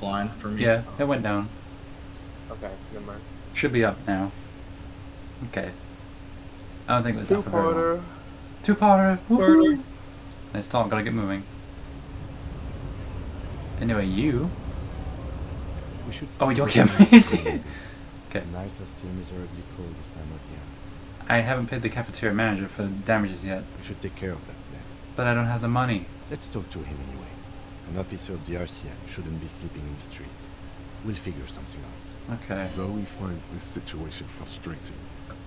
decline for me. Yeah, it went down. Okay, never mind. Should be up now. Okay. I don't think it was down for very long. Two-parter. Two-parter! Murder. Woohoo! Nice talk, gotta get moving. Anyway, you... We should Oh, you're figure okay, amazing! The knives are still miserably cold this time of year. I haven't paid the cafeteria manager for the damages yet, We should take care of that then. but I don't have the money. Let's talk to him anyway. An officer of the RCM shouldn't be sleeping in the streets. We'll figure something out. Okay. Though he finds this situation frustrating,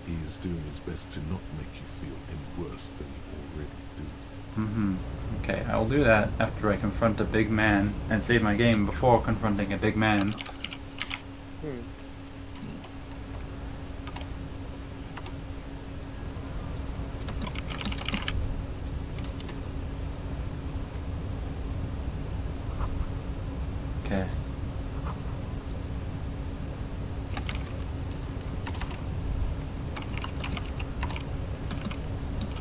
he is doing his best to not make you feel any worse than you already do. Mm-hmm. Okay, I will do that after I confront a big man and save my game before confronting a big man. Hmm. Okay.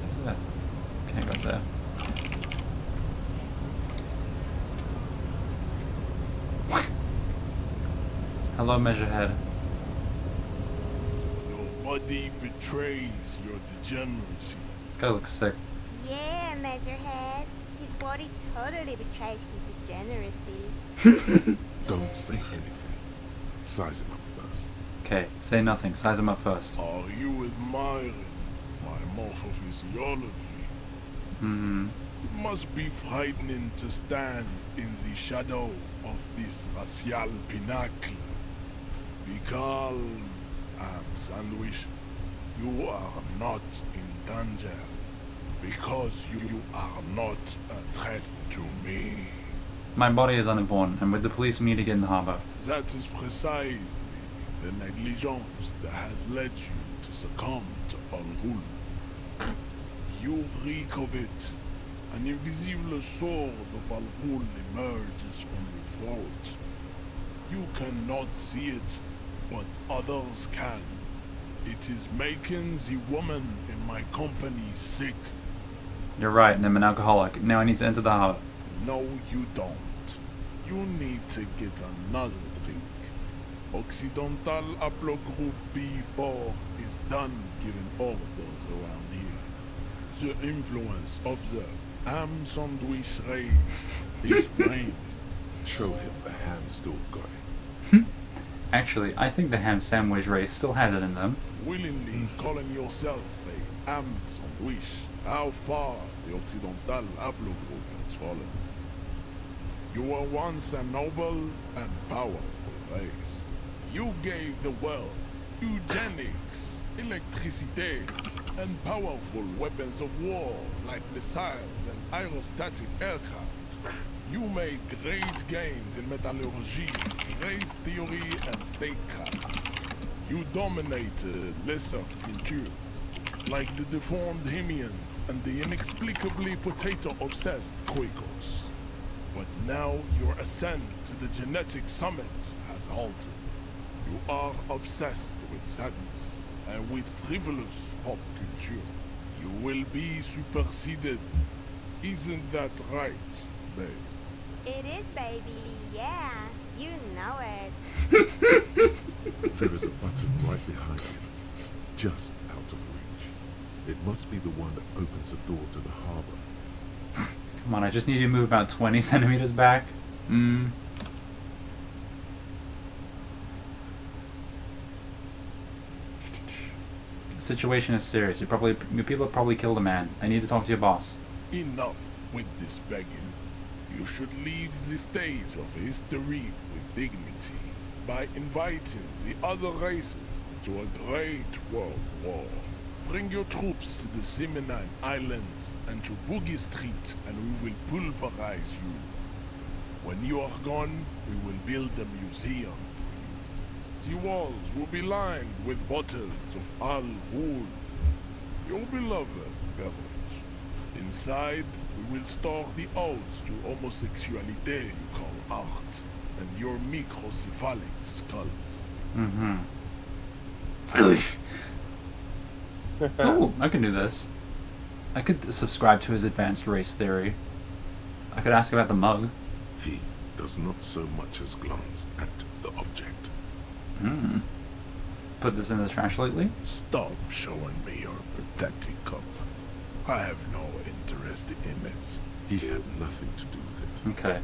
What's that? Can't go there. Hello, Measurehead. Nobody betrays your degeneracy. This guy looks sick. Yeah, Measurehead. His body totally betrays his degeneracy. Don't say anything. Size him up first. Okay, say nothing. Size him up first. Are you admiring my morphophysiology? Mm-hmm. It must be frightening to stand in the shadow of this racial pinnacle. Be calm, Sandwich. You are not in danger because you are not a threat to me. My body is unimportant, and with the police meeting in the harbor. That is precisely the negligence that has led you to succumb to Al-Ghul. You reek of it. An invisible sword of Al-Ghul emerges from your throat. You cannot see it, but others can. It is making the woman in my company sick. You're right, and I'm an alcoholic. Now I need to enter the harbor. No, you don't. You need to get another drink. Occidental Haplogroup B4 is done giving orders around here. The influence of the ham sandwich race is waning. Show him the ham still got it. Actually, I think the ham sandwich race still has it in them. Willingly calling yourself a ham sandwich, how far the Occidental Haplogroup has fallen. You were once a noble and powerful race. You gave the world eugenics, electricity, and powerful weapons of war like missiles and aerostatic aircraft. You made great gains in metallurgy, race theory, and statecraft. You dominated lesser cultures, like the deformed Hemians and the inexplicably potato-obsessed Quakers. But now your ascent to the genetic summit has halted. You are obsessed with sadness and with frivolous pop culture. You will be superseded. Isn't that right, babe? It is, baby. Yeah, you know it. There is a button right behind him, just out of reach. It must be the one that opens the door to the harbor. Come on, I just need you to move about 20 centimeters back. The situation is serious. Your people have probably killed a man. I need to talk to your boss. Enough with this begging. You should leave the stage of history with dignity by inviting the other races into a great world war. Bring your troops to the Simonine Islands and to Boogie Street, and we will pulverize you. When you are gone, we will build a museum for you. The walls will be lined with bottles of Al Ghul, your beloved beverage. Inside, we will store the odes to homosexuality you call art, and your microcephalic skulls. Mm-hmm. Oh, I can do this. I could subscribe to his advanced race theory. I could ask about the mug. He does not so much as glance at the object. Hmm. Put this in the trash lately? Stop showing me your pathetic cup. I have no interest in it. He had nothing to do with it. Okay.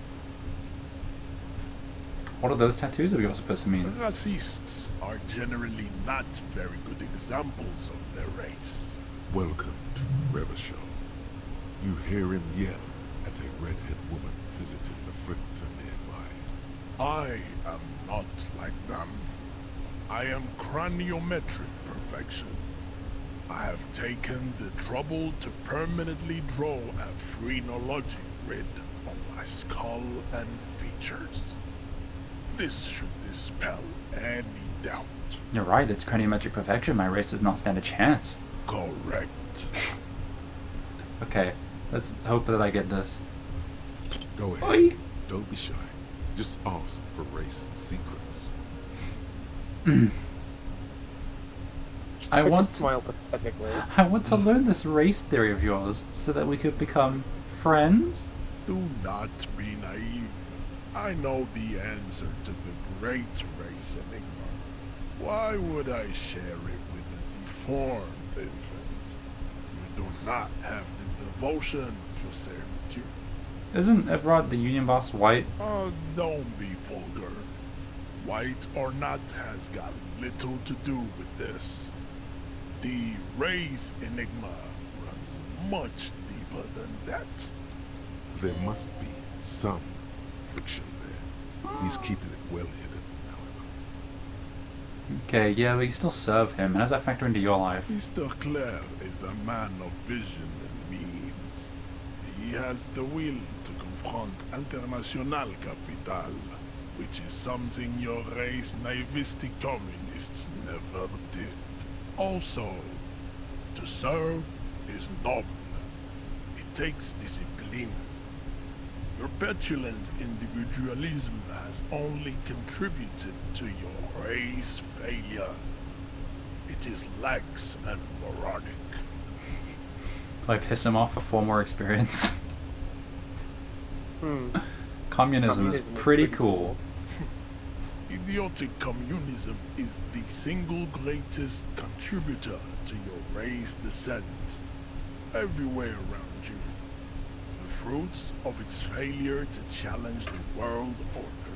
What are those tattoos of yours supposed to mean? Racists are generally not very good examples of their race. Welcome to Revachol. You hear him yell at a redhead woman visiting the fritter nearby. I am not like them. I am craniometric perfection. I have taken the trouble to permanently draw a phrenologic grid on my skull and features. This should dispel any doubt. You're right, it's craniometric perfection. My race does not stand a chance. Correct. Okay, let's hope that I get this. Go ahead. Oi. Don't be shy. Just ask for race secrets. I want Just smile pathetically. I want to learn this race theory of yours so that we could become friends. Do not be naive. I know the answer to the great race enigma. Why would I share it with a deformed infant? You do not have the devotion for servitude. Isn't Everard the union boss white? Oh, don't be vulgar. White or not has got little to do with this. The race enigma runs much deeper than that. There must be some friction there. He's keeping it well hidden, however. Okay, yeah, but you still serve him. How does that factor into your life? Mr. Clare is a man of vision and means. He has the will to confront International Capital, which is something your race naivistic communists never did. Also, to serve is noble. It takes discipline. Your petulant individualism has only contributed to your race failure. It is lax and moronic. Do I piss him off for 4 more experience? Communism is pretty cool. Idiotic communism is the single greatest contributor to your race descent. Everywhere around you. The fruits of its failure to challenge the world order.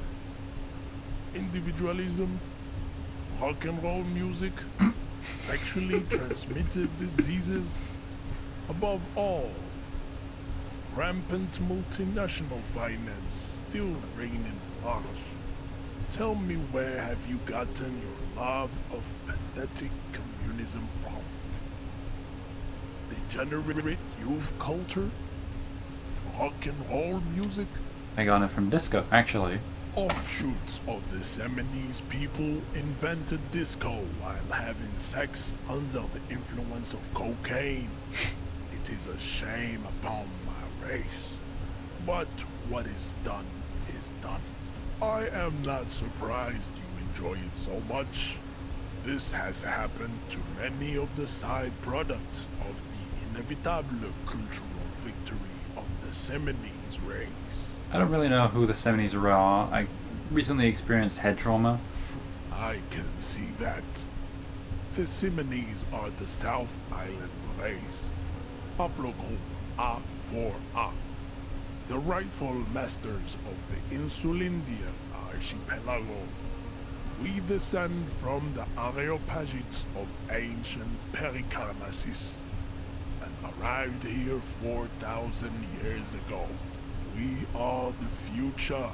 Individualism, rock and roll music, sexually transmitted diseases. Above all, rampant multinational finance still reigning large. Tell me, where have you gotten your love of pathetic communism from? Degenerate youth culture? Rock and roll music? I got it from disco, actually. Offshoots of the Seminoles people invented disco while having sex under the influence of cocaine. It is a shame upon my race. But what is done is done. I am not surprised you enjoy it so much. This has happened to many of the side products of the inevitable cultural victory of the Seminoles race. I don't really know who the 70s are. I recently experienced head trauma. I can see that. The Seminoles are the South Island race. Haplogroup A4A. The rightful masters of the Insulindia archipelago. We descend from the Areopagites of ancient Pericarnassus and arrived here 4,000 years ago. We are the future.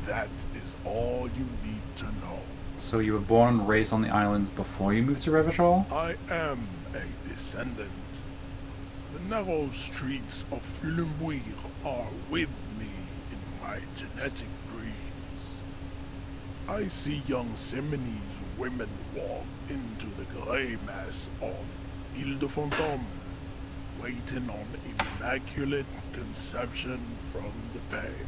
That is all you need to know. So you were born and raised on the islands before you moved to Revachol? I am a descendant. The narrow streets of Fulumbuir are with me in my genetic dreams. I see young Seminoles women walk into the grey mass on Ile de Fantôme, waiting on immaculate conception from the pale.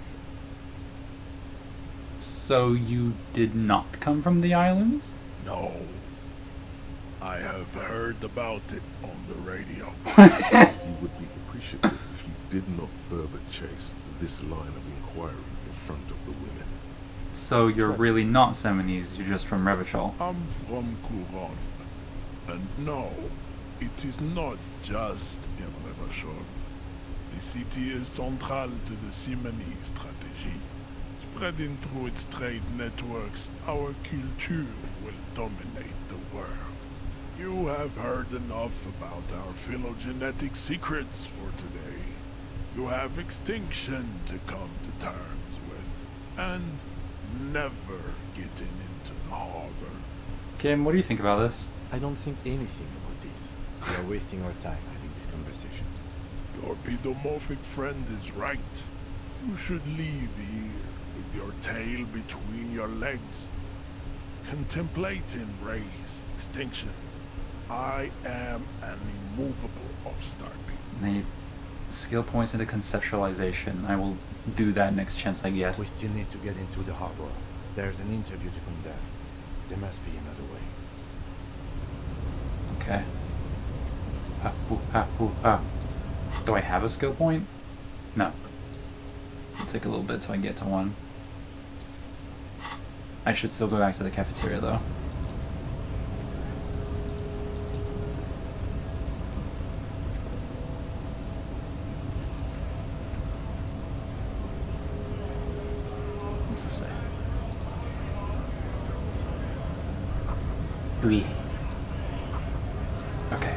So you did not come from the islands? No. I have heard about it on the radio. He would be appreciative if you did not further chase this line of inquiry front of the women. So you're really not Seminese, you're just from Revachol. I'm from Couronne. And no, it is not just in Revachol. The city is central to the Simony strategy. Spreading through its trade networks, our culture will dominate the world. You have heard enough about our phylogenetic secrets for today. You have extinction to come to terms with, and never getting into the harbor. Kim, what do you think about this? I don't think anything about this. We are wasting our time having this conversation. Your pedomorphic friend is right. You should leave here with your tail between your legs, contemplating race extinction. I am an immovable obstacle. Need skill points into conceptualization. I will do that next chance I get. We still need to get into the harbor. There's an interview to conduct. There must be another way. Okay. Ah. Do I have a skill point? No. It'll take a little bit till I get to one. I should still go back to the cafeteria though. What's this say? Oui. Okay.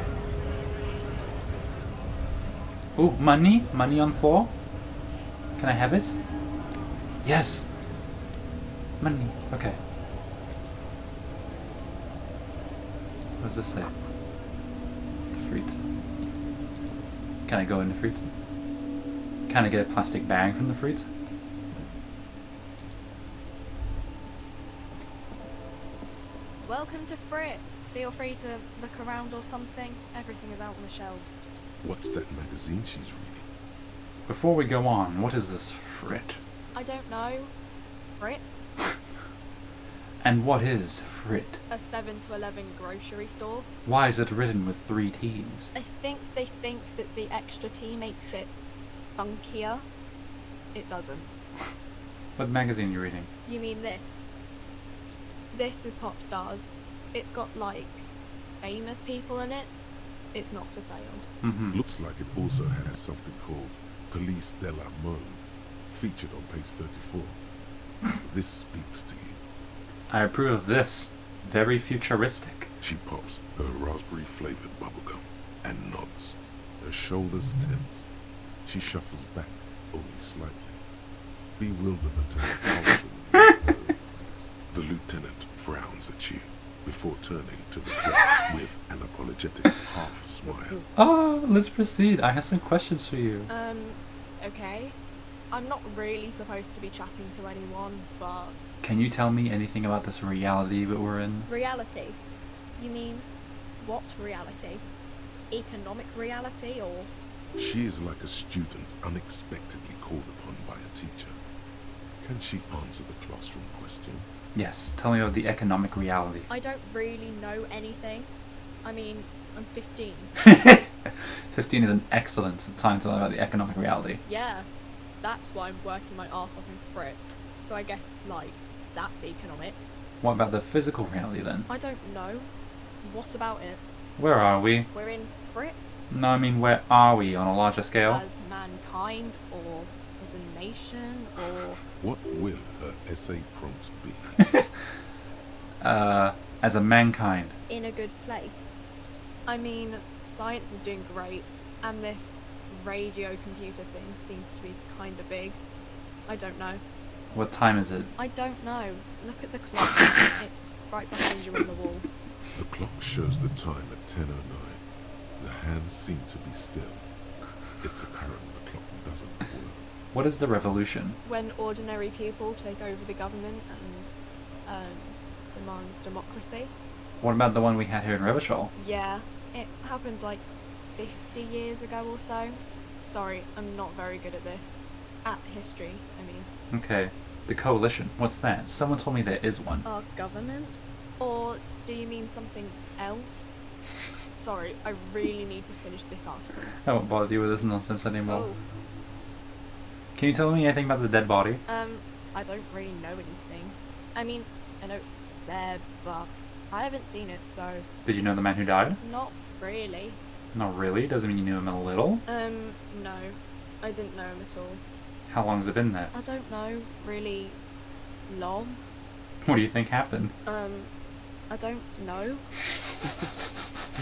Ooh, money? Money on floor? Can I have it? Yes! Money. Okay. What does this say? The fruit. Can I go in the fruit? Can I get a plastic bag from the fruit? Welcome to Frit. Feel free to look around or something. Everything is out on the shelves. What's that magazine she's reading? Before we go on, what is this frit? I don't know. Frit? And what is frit? A 7 to 11 grocery store. Why is it written with 3 T's? I think they think that the extra T makes it funkier. It doesn't. What magazine are you reading? You mean this? This is Pop Stars. It's got, like, famous people in it. It's not for sale. Mm-hmm. Looks like it also has something called Police de la Mode, featured on page 34. This speaks to you. I approve of this. Very futuristic. She pops her raspberry-flavored bubblegum and nods, her shoulders tense. She shuffles back, only slightly. Bewilderment and repulsion meet her eyes. The lieutenant frowns at you before turning to the clerk with an apologetic half smile. Oh, let's proceed. I have some questions for you. Okay. I'm not really supposed to be chatting to anyone, but... Can you tell me anything about this reality that we're in? Reality? You mean, what reality? Economic reality, or...? She is like a student unexpectedly called upon by a teacher. Can she answer the classroom question? Yes, tell me about the economic reality. I don't really know anything. I mean, I'm 15. 15 is an excellent time to learn about the economic reality. Yeah, that's why I'm working my arse off in Frit. So I guess, like, that's economic. What about the physical reality then? I don't know. What about it? Where are we? We're in Frit No, I mean, where are we on a larger scale? as mankind, or as a nation, or... What will her essay prompts be? As a mankind. in a good place. I mean, science is doing great, and this radio computer thing seems to be kind of big. I don't know. What time is it? I don't know. Look at the clock. It's right behind you on the wall. The clock shows the time at 10:09. The hands seem to be still. It's apparent the clock doesn't work. What is the revolution? When ordinary people take over the government and demands democracy. What about the one we had here in Revachol? Yeah, it happened like 50 years ago or so. Sorry, I'm not very good at this. At history, I mean. Okay. The coalition. What's that? Someone told me there is one. Our government? Or do you mean something else? Sorry, I really need to finish this article. I won't bother you with this nonsense anymore. Oh, Can you tell me anything about the dead body? I don't really know anything. I mean, I know it's there, but I haven't seen it, so Did you know the man who died? not really. Not really. Doesn't mean you knew him a little. No. I didn't know him at all. How long has it been there? I don't know really long. What do you think happened? I don't know.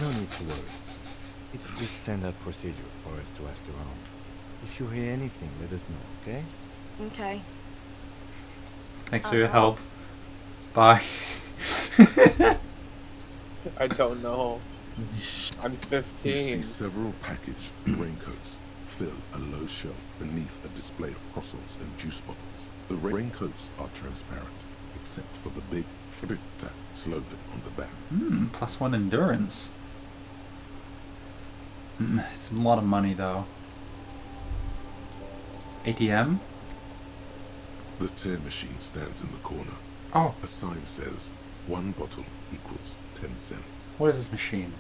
No need to worry. It's just standard procedure for us to ask around. If you hear anything, let us know, okay? Okay. Thanks for your help. Bye. I don't know. I'm You 15. see several packaged raincoats fill a low shelf beneath a display of croissants and juice bottles. The raincoats are transparent, except for the big Fritta slogan on the back. +1 endurance. It's a lot of money though. ATM? The tear machine stands in the corner. Oh, A sign says 1 bottle equals 10 cents. what is this machine?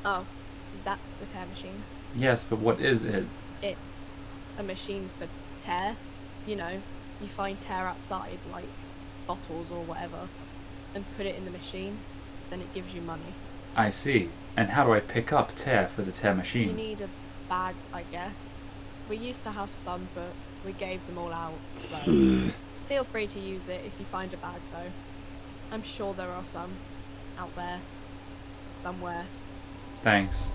Oh, that's the tear machine. Yes, but what is it? It's a machine for tear. You know, you find tear outside, like bottles or whatever, and put it in the machine, then it gives you money. I see. And how do I pick up tear for the tear You machine? need a bag, I guess. We used to have some, but we gave them all out, so feel free to use it if you find a bag, though. I'm sure there are some out there, somewhere. Thanks.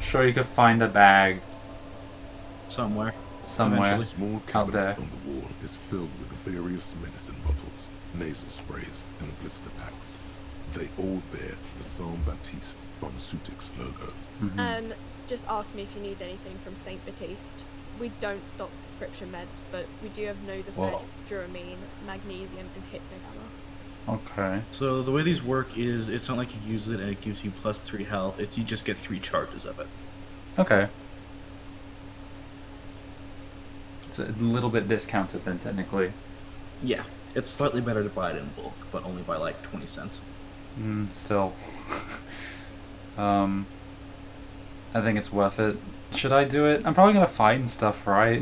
Sure you could find a bag Somewhere. somewhere. A small out cabinet there. on the wall is filled with various medicine bottles, nasal sprays, and blister packs. They all bear the Saint Baptiste Pharmaceutics logo. Just ask me if you need anything from St. Baptiste. We don't stock prescription meds, but we do have Nosafed, Whoa. Duramine, Magnesium, and Hypnogamma. Okay. So the way these work is, it's not like you use it and it gives you +3 health. It's you just get 3 charges of it. Okay. It's a little bit discounted then, technically. Yeah, it's slightly better to buy it in bulk, but only by like 20 cents. Still. I think it's worth it. Should I do it? I'm probably gonna find stuff, right?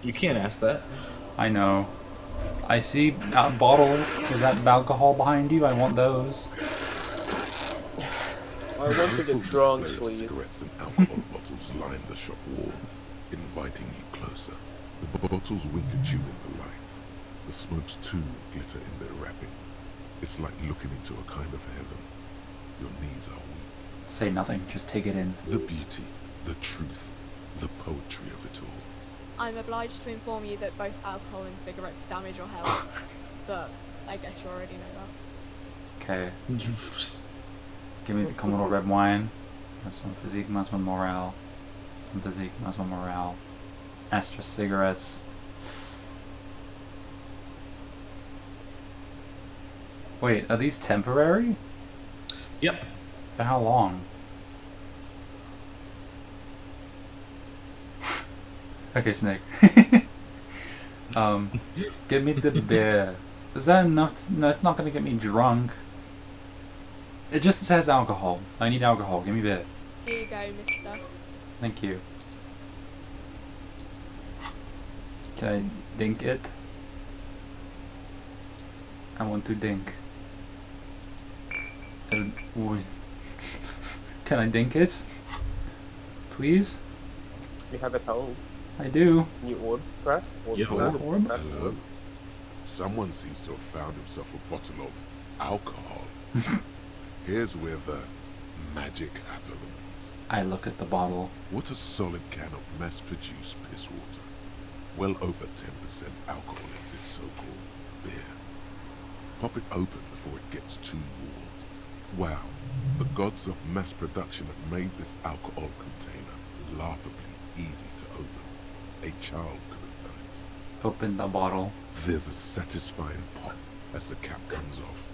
You can't ask that. I know. I see bottles with that alcohol behind you. I want those. I want to Careful get drunk, display of please. cigarettes and alcohol bottles line the shop wall, inviting you closer. The bottles wink at you in the light. The smokes too glitter in their wrapping. It's like looking into a kind of heaven. Your knees are weak. Say nothing. Just take it in. The beauty, the truth, the poetry of it all. I'm obliged to inform you that both alcohol and cigarettes damage your health, but I guess you already know that. Okay. Give me the Commodore red wine. That's one physique, that's one morale. Some physique, that's one morale. Astra cigarettes. Wait, are these temporary? Yep. For how long? Okay, Snake. Give me the beer. Is that enough? No, it's not gonna get me drunk. It just says alcohol. I need alcohol. Give me beer. Here you go, mister. Thank you. Can I dink it? I want to dink. Can I dink it? Please? You have it home. I do. Can you orb press? Orb Yeah, press? orb. Press Hello? orb. Someone seems to have found himself a bottle of alcohol. Here's where the magic happens. I look at the bottle. What a solid can of mass-produced piss water. Well over 10% alcohol in this so-called beer. Pop it open before it gets too warm. Wow, the gods of mass production have made this alcohol container laughably easy to open. A child could have done it. Open the bottle. There's a satisfying pop as the cap comes off.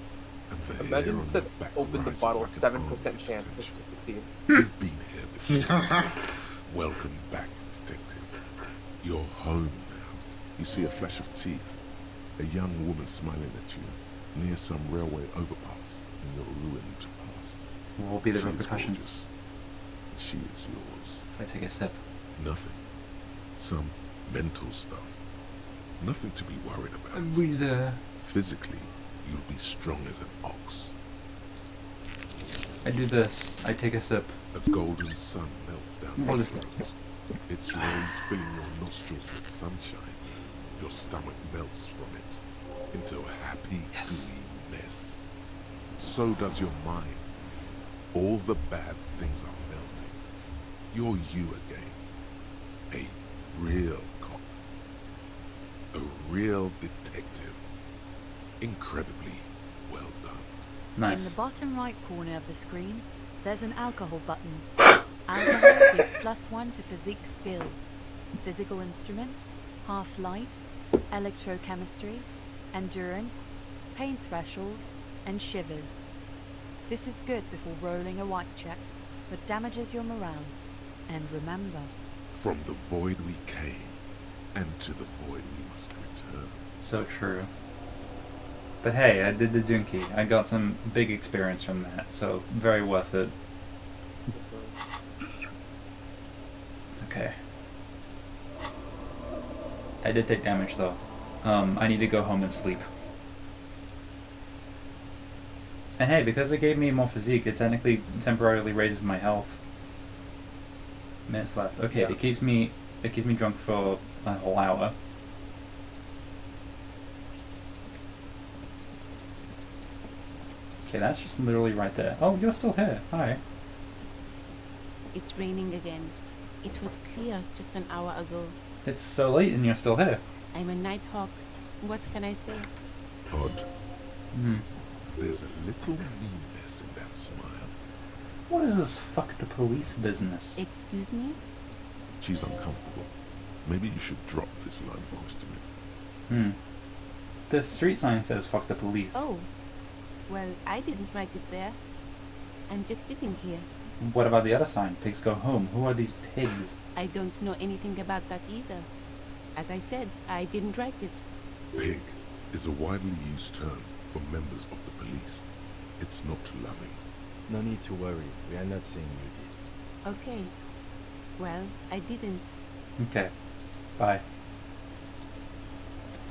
And the hair Imagine on it said the back open the rises bottle, like an 7% almond chance to texture. succeed. You've been here before. Welcome back, detective. You're home now. You see a flash of teeth. A young woman smiling at you near some railway overpass in your ruined past. What will be the She is repercussions? gorgeous. She is yours. I take a sip. Nothing. Some mental stuff. Nothing to be worried about. Breathe. Physically, you'll be strong as an ox. I do this. I take a sip. A golden sun melts down What your is throat. Its rays filling your nostrils with sunshine. Your stomach melts from it into a happy, Yes. gooey mess. So does your mind. All the bad things are melting. You're you again. A real cop. A real detective. Incredibly well done. In the Nice. bottom right corner of the screen, there's an alcohol button. Alcohol gives +1 to physique skills. Physical instrument, half light, electrochemistry, endurance, pain threshold, and shivers. This is good before rolling a white check, but damages your morale. And remember, From the void we came, and to the void we must return. So true. But hey, I did the Dunky. I got some big experience from that, so very worth it. Okay. I did take damage though. I need to go home and sleep. And hey, because it gave me more physique, it technically temporarily raises my health. Minutes left. Okay, Yeah. it keeps me drunk for a whole hour. Okay, that's just literally right there. Oh, you're still here. Hi. It's raining again. It was clear just an hour ago. It's so late and you're still here. I'm a night hawk. What can I say? Odd. Hmm. There's a little meanness in that smile. What is this fuck the police business? Excuse me? She's uncomfortable. Maybe you should drop this line of questioning. Hmm. The street sign says fuck the police. Oh. Well, I didn't write it there. I'm just sitting here. What about the other sign? Pigs go home. Who are these pigs? I don't know anything about that either. As I said, I didn't write it. Pig is a widely used term for members of the police. It's not loving. No need to worry. We are not saying you did. Okay. Well, I didn't. Okay. Bye.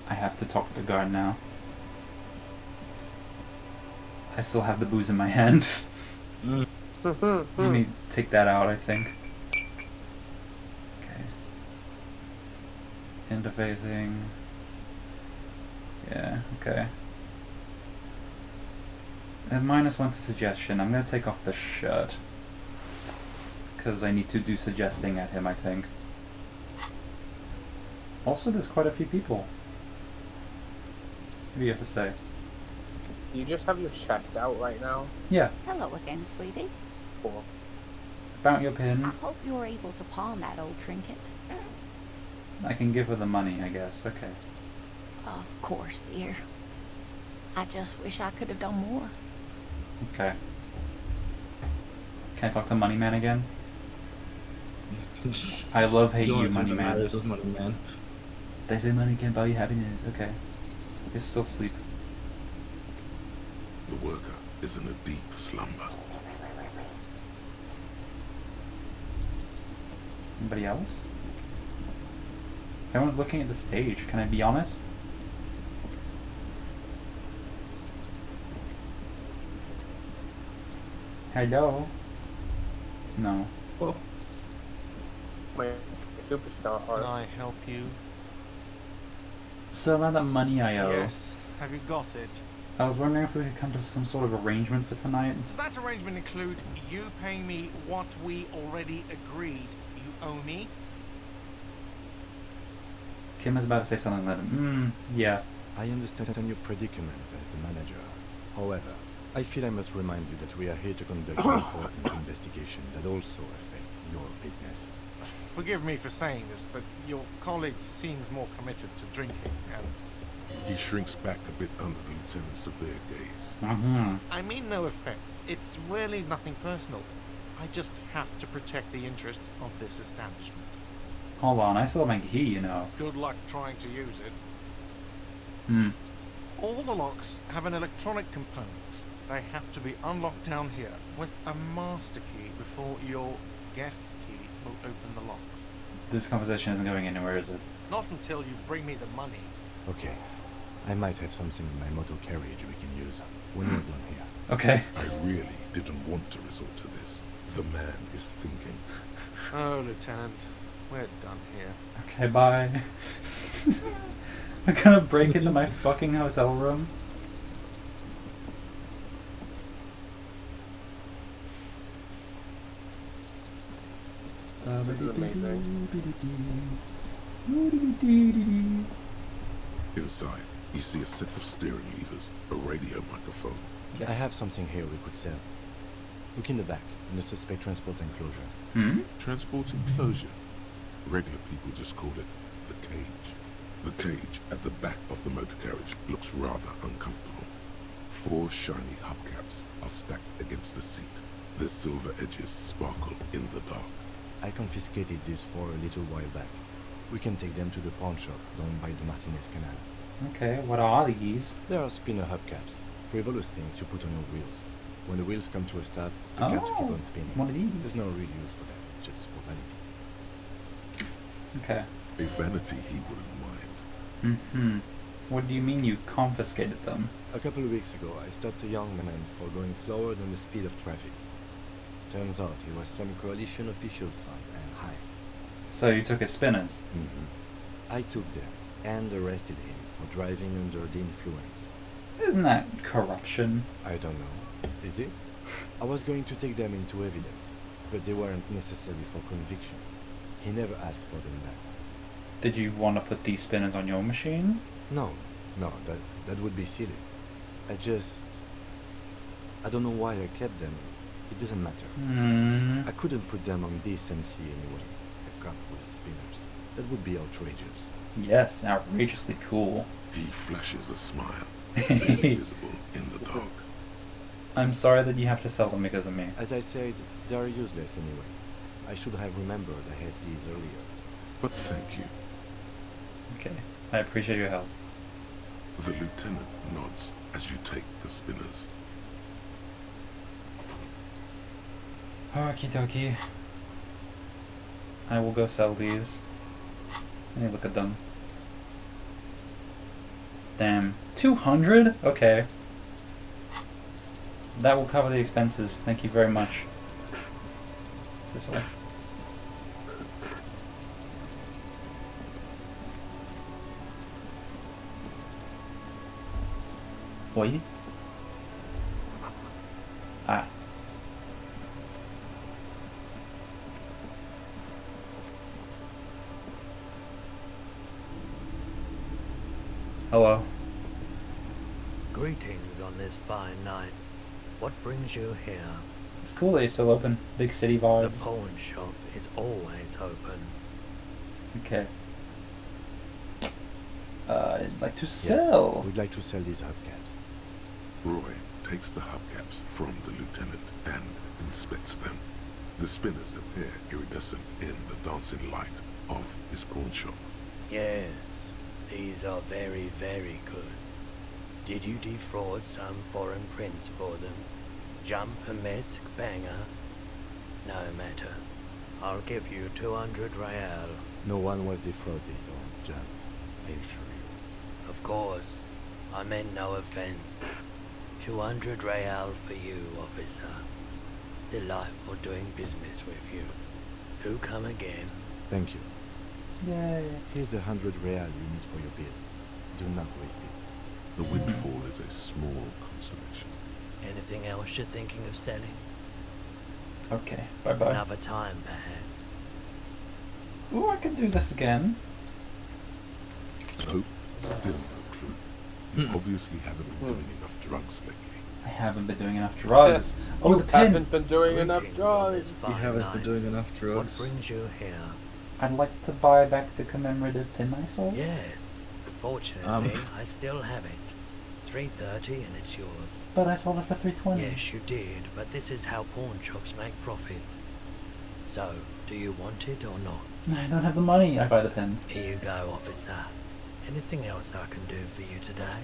I have to talk to the guard now. I still have the booze in my hand. Let me take that out, I think. Okay. Interfacing. Yeah, okay. And -1 to suggestion. I'm gonna take off the shirt. Because I need to do suggesting at him, I think. Also, there's quite a few people. What do you have to say? Do you just have your chest out right now? Yeah, Hello again, sweetie. Cool. about your pin. I hope you were able to pawn that old trinket. I can give her the money, I guess. Okay. Of course, dear. I just wish I could have done more. Okay. Can I talk to Money Man again? I love hate you, Money Man. This is Money Man. They say money can buy you happiness. Okay. You're still asleep. The worker is in a deep slumber. Anybody else? Everyone's looking at the stage. Can I be honest? Hello? No. Oh. My superstar Can art. I help you? So about that money I owe. Yes. Have you got it? I was wondering if we could come to some sort of arrangement for tonight. Does that arrangement include you paying me what we already agreed you owe me? Kim is about to say something that, yeah. I understand your predicament as the manager. However, I feel I must remind you that we are here to conduct an important investigation that also affects your business. Forgive me for saying this, but your colleague seems more committed to drinking, and He shrinks back a bit under the lieutenant's severe gaze. I mean no offense. It's really nothing personal. I just have to protect the interests of this establishment. Hold on, I still have my key, you know. Good luck trying to use it. All the locks have an electronic component. They have to be unlocked down here with a master key before your guest key will open the lock. This conversation isn't going anywhere, is it? Not until you bring me the money. Okay. I might have something in my motor carriage we can use when we're done here. Okay. I really didn't want to resort to this. The man is thinking. Oh, Lieutenant, we're done here. Okay, bye. I'm gonna break into my fucking hotel room. This is amazing. Inside, you see a set of steering levers, a radio microphone. I have something here we could sell. Look in the back, in the suspect transport enclosure. Hmm? Transport enclosure. Regular people just call it the cage. The cage at the back of the motor carriage looks rather uncomfortable. 4 shiny hubcaps are stacked against the seat. Their silver edges sparkle in the dark. I confiscated these 4 a little while back. We can take them to the pawn shop down by the Martinez Canal. Okay, what are these? They are spinner hubcaps, frivolous things you put on your wheels. When the wheels come to a stop, the caps keep on spinning. One of these. There's no real use for them, it's just for vanity. Okay. A vanity he wouldn't mind. Mm-hmm. What do you mean you confiscated them? A couple of weeks ago, I stopped a young man for going slower than the speed of traffic. Turns out he was some coalition official's son and high. So you took his spinners? Mm-hmm. I took them and arrested him for driving under the influence. Isn't that corruption? I don't know. Is it? I was going to take them into evidence, but they weren't necessary for conviction. He never asked for them back. Did you want to put these spinners on your machine? No, that would be silly. I don't know why I kept them. It doesn't matter. I couldn't put them on this MC anyway. A cup with spinners. That would be outrageous. Yes, outrageously cool. He flashes a smile, invisible in the dark. I'm sorry that you have to sell them because of me. As I said, they are useless anyway. I should have remembered I had these earlier. But thank you. Okay, I appreciate your help. The lieutenant nods as you take the spinners. Okie dokie. I will go sell these. Let me look at them. Damn. 200? Okay. That will cover the expenses. Thank you very much. It's this way. Oi? Ah. Hello. Greetings on this fine night. What brings you here? It's cool that you're still open. Big city vibes. The pawn shop is always open. Okay. I'd like to sell. Yes, we'd like to sell these hubcaps. Roy takes the hubcaps from the lieutenant and inspects them. The spinners appear iridescent in the dancing light of his pawn shop. Yes, these are very, very good. Did you defraud some foreign prince for them? Jump a mesk banger? No matter. I'll give you 200 real. No one was defrauded or jumped, I assure you. Of course. I meant no offense. 200 real for you, officer. Delightful doing business with you. Do come again. Thank you. Yay. Here's the 100 real you need for your bill. Do not waste it. The windfall is a small consolation. Anything else you're thinking of selling? Okay, bye-bye. Another time, perhaps. Ooh, I could do this again. Nope, still no clue. You obviously haven't been doing enough drugs lately. I haven't been doing enough drugs. Oh, the pen! Haven't been doing enough drugs. You haven't been doing enough drugs. What brings you here? I'd like to buy back the commemorative pin I sold. Yes. Fortunately, I still have it. 330 and it's yours. But I sold it for 320. Yes, you did, but this is how pawn shops make profit. So, do you want it or not? I don't have the money. I buy the pin. Here you go, officer. Anything else I can do for you today?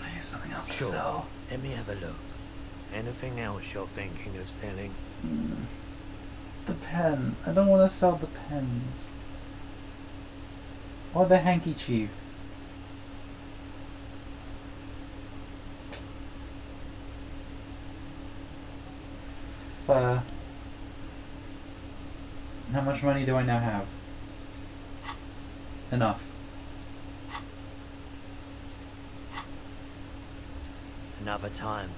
I have something else Sure. to sell. Let me have a look. Anything else you're thinking of selling? The pen. I don't want to sell the pens. Or the handkerchief. How much money do I now have? Enough. Another time.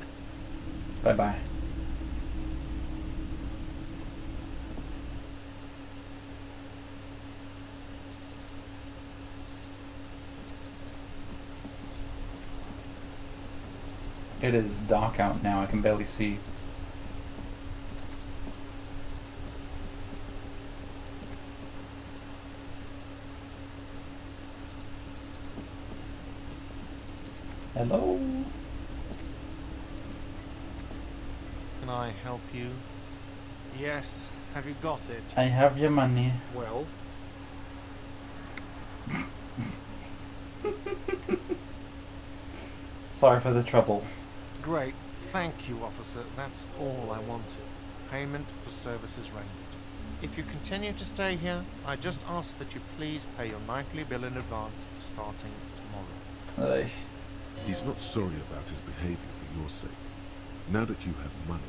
Bye bye. It is dark out now, I can barely see. Hello? Can I help you? Yes. Have you got it? I have your money. Well. Sorry for the trouble. Great. Thank you, officer. That's all I wanted. Payment for services rendered. If you continue to stay here, I just ask that you please pay your nightly bill in advance starting tomorrow. He's not sorry about his behavior for your sake. Now that you have money,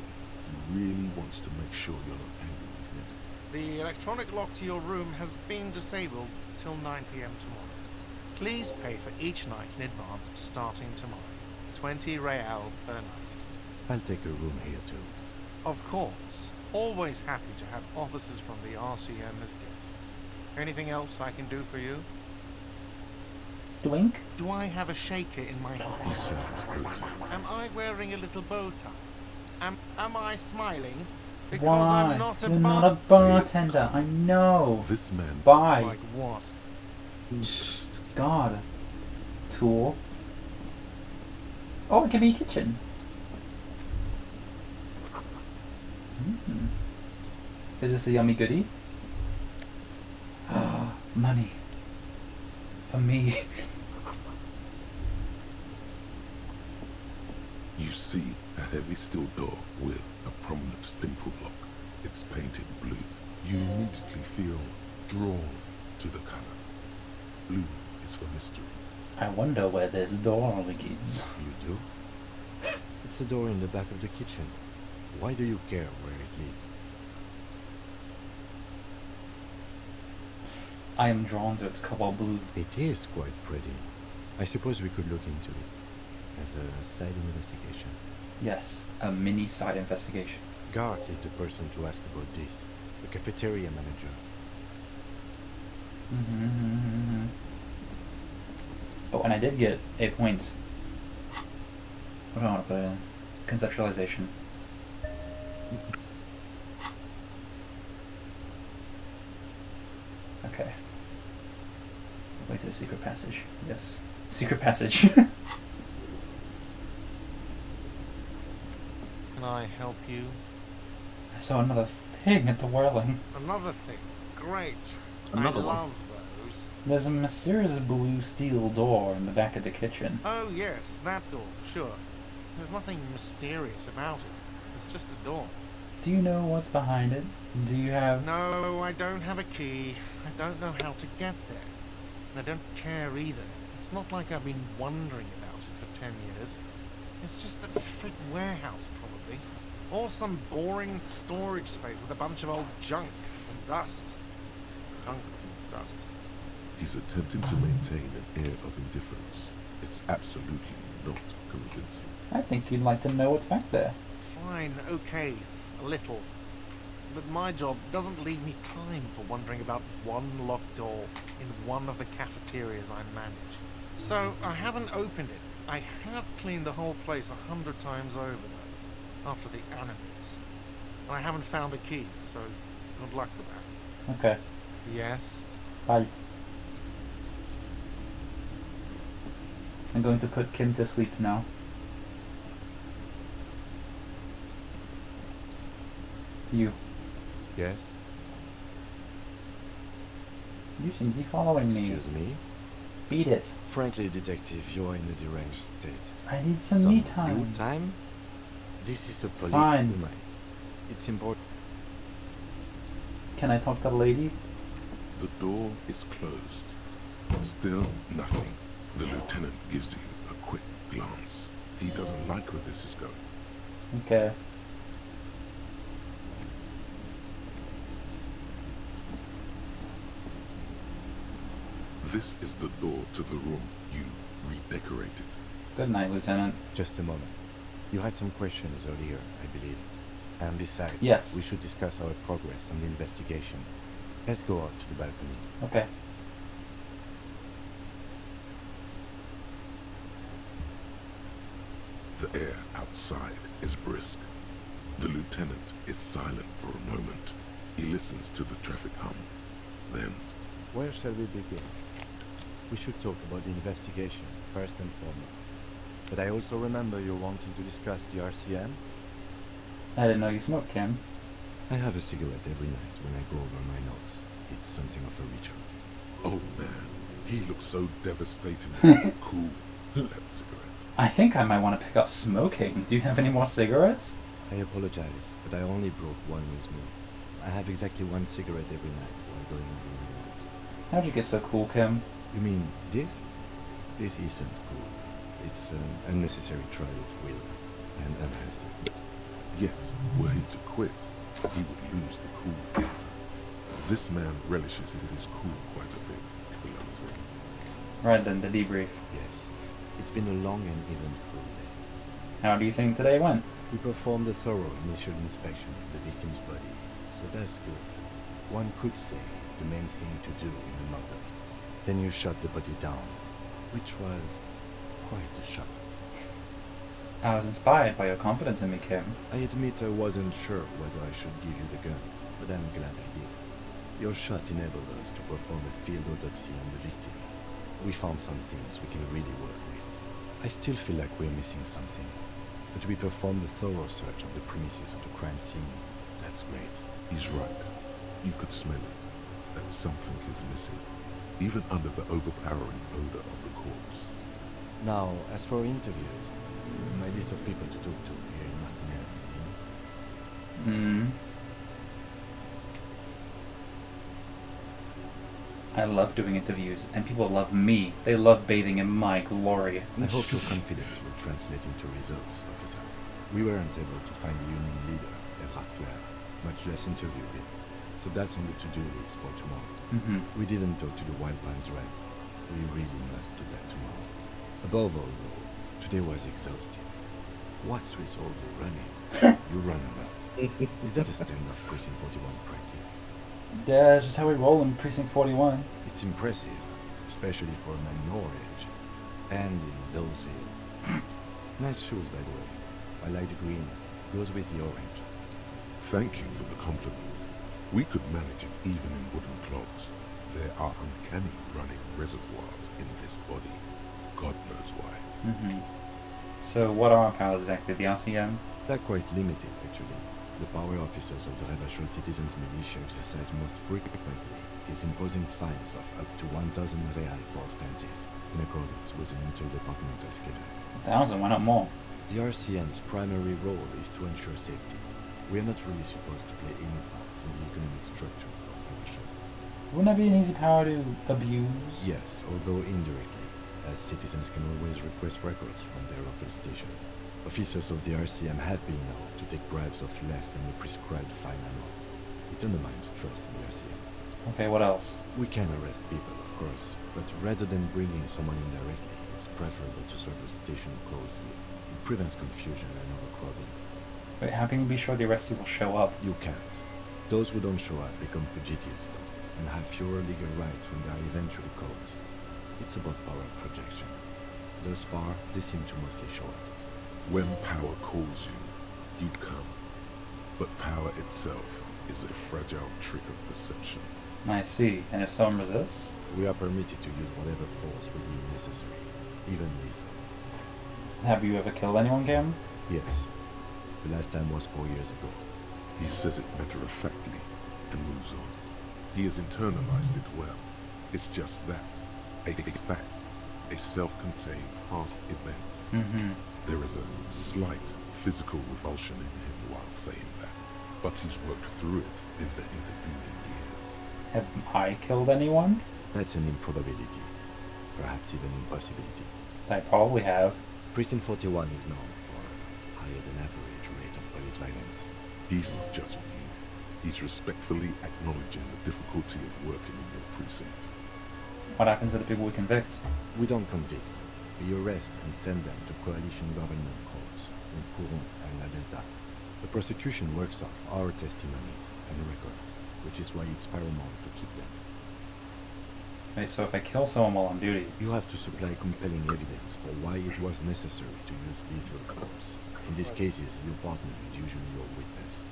he really wants to make sure you're not angry with him. The electronic lock to your room has been disabled till 9 p.m. tomorrow. Please pay for each night in advance starting tomorrow. 20 real per night. I'll take a room here too. Of course. Always happy to have officers from the RCM as guests. Anything else I can do for you? Twink? Do I have a shaker in my hand? He sounds good. Am I wearing a little bow tie? Am I smiling? Because Why? I'm not a You're not a bartender. I know. This man. Bye. Like what? God. Tool. Oh, it can be a kitchen. Mm. Is this a yummy goodie? Money. For me. You see a heavy steel door with a prominent dimple lock. It's painted blue. You immediately feel drawn to the color. Blue is for mystery. I wonder where this door leads. You do? It's a door in the back of the kitchen. Why do you care where it leads? I am drawn to its cobalt blue. It is quite pretty. I suppose we could look into it as a side investigation. Yes, a mini side investigation. Gart is the person to ask about this. The cafeteria manager. Mm-hmm. Oh, and I did get a point. What do I want to put in? Conceptualization. Okay. Way to the secret passage. Yes. Secret passage. Can I help you? I saw another thing at the whirling. Another thing. Great. Another I one. love those. There's a mysterious blue steel door in the back of the kitchen. Oh yes, that door, sure. There's nothing mysterious about it. It's just a door. Do you know what's behind it? Do you have... No, I don't have a key. I don't know how to get there. And I don't care either. It's not like I've been wondering about it for 10 years. It's just a frig warehouse, probably. Or some boring storage space with a bunch of old junk and dust. Junk and dust. He's attempting to maintain an air of indifference. It's absolutely not convincing. I think you'd like to know what's back there. Fine, okay, a little. But my job doesn't leave me time for wondering about one locked door in one of the cafeterias I manage. So I haven't opened it. I have cleaned the whole place 100 times over, though, after the animals. And I haven't found a key, so good luck with that. Okay. Yes? Bye. I'm going to put Kim to sleep now. You. Yes? You seem to be following me. Excuse me? Beat it. Frankly, detective, you're in a deranged state. I need some me time. You time? This is a Fine. polite night. It's important. Can I talk to the lady? The door is closed. Still nothing. The lieutenant gives you a quick glance. He doesn't like where this is going. Okay. This is the door to the room you redecorated. Good night, Lieutenant. Just a moment. You had some questions earlier, I believe. And besides, Yes. we should discuss our progress on the investigation. Let's go out to the balcony. Okay. The air outside is brisk. The lieutenant is silent for a moment. He listens to the traffic hum. Then, Where shall we begin? We should talk about the investigation, first and foremost. But I also remember you wanting to discuss the RCM. I didn't know you smoked, Kim. I have a cigarette every night when I go over my notes. It's something of a ritual. oh man, he looks so devastatingly cool. That cigarette. I think I might want to pick up smoking. Do you have any more cigarettes? I apologize, but I only brought one with me. I have exactly one cigarette every night while going over my notes. How'd you get so cool, Kim? You mean this? This isn't cool. It's an unnecessary trial of will and unhealthy. Yet, were he to quit, he would lose the cool factor. This man relishes his cool quite a bit, belongs to him. Right then, the debrief. Yes. It's been a long and eventful day. How do you think today went? We performed a thorough initial inspection of the victim's body, so that's good. One could say the main thing to do in a murder. Then you shot the body down, which was quite a shock. I was inspired by your confidence in me, Kim. I admit I wasn't sure whether I should give you the gun, but I'm glad I did. Your shot enabled us to perform a field autopsy on the victim. We found some things we can really work with. I still feel like we're missing something, but we performed a thorough search of the premises of the crime scene. That's great. He's right. You could smell it. That something is missing, even under the overpowering odor of the corpse. Now, as for interviews, my list of people to talk to here in Martinez. I love doing interviews, and people love me. They love bathing in my glory. I hope your confidence will translate into results, officer. We weren't able to find the union leader, Evra Pierre, much less interview him. So that's on the to-do list for tomorrow. We didn't talk to the Wild Pines rep. We really must do that tomorrow. Above all, though, today was exhausting. What's with all the running? You run a lot. Is that a stand-up Precinct 41 practice? Yeah, it's just how we roll in Precinct 41. It's impressive, especially for a man your age. And in those hills. Nice shoes, by the way. I like the green. Goes with the orange. Thank you for the compliment. We could manage it even in wooden clogs. There are uncanny running reservoirs in this body. God knows why. So what are our powers exactly? The RCM? They're quite limited, actually. The power officers of the Rebel Citizens Militia exercise most frequently is imposing fines of up to 1,000 real for offenses, in accordance with an interdepartmental schedule. 1,000? Why not more? The RCM's primary role is to ensure safety. We are not really supposed to play any part in the economic structure of our show. Wouldn't that be an easy power to abuse? Yes, although indirectly, as citizens can always request records from their local station. Officers of the RCM have been known to take bribes of less than the prescribed fine amount. It undermines trust in the RCM. Okay, what else? We can arrest people, of course, but rather than bringing someone in directly, it's preferable to serve the station closely. It prevents confusion and overcrowding. Wait, how can you be sure the arrestee will show up? You can't. Those who don't show up become fugitives, though, and have fewer legal rights when they are eventually caught. It's about power projection. Thus far, they seem to mostly show up. When power calls you, you come. But power itself is a fragile trick of deception. I see. And if someone resists? We are permitted to use whatever force will be necessary, even lethal. Have you ever killed anyone, Cam? Yes. The last time was 4 years ago. He says it matter-of-factly and moves on. He has internalized it well. It's just that. A fact. A self-contained past event. There is a slight physical revulsion in him while saying that, but he's worked through it in the intervening years. Have I killed anyone? That's an improbability. Perhaps even impossibility. I probably have. Precinct 41 is known for higher than average rate of police violence. He's not judging you. He's respectfully acknowledging the difficulty of working in your precinct. What happens to the people we convict? We don't convict. We arrest and send them to coalition government courts in Courant and La Delta. The prosecution works off our testimonies and records, which is why it's paramount to keep them. Okay, so if I kill someone while on duty, You have to supply compelling evidence for why it was necessary to use lethal force. In these cases, your partner is usually your witness.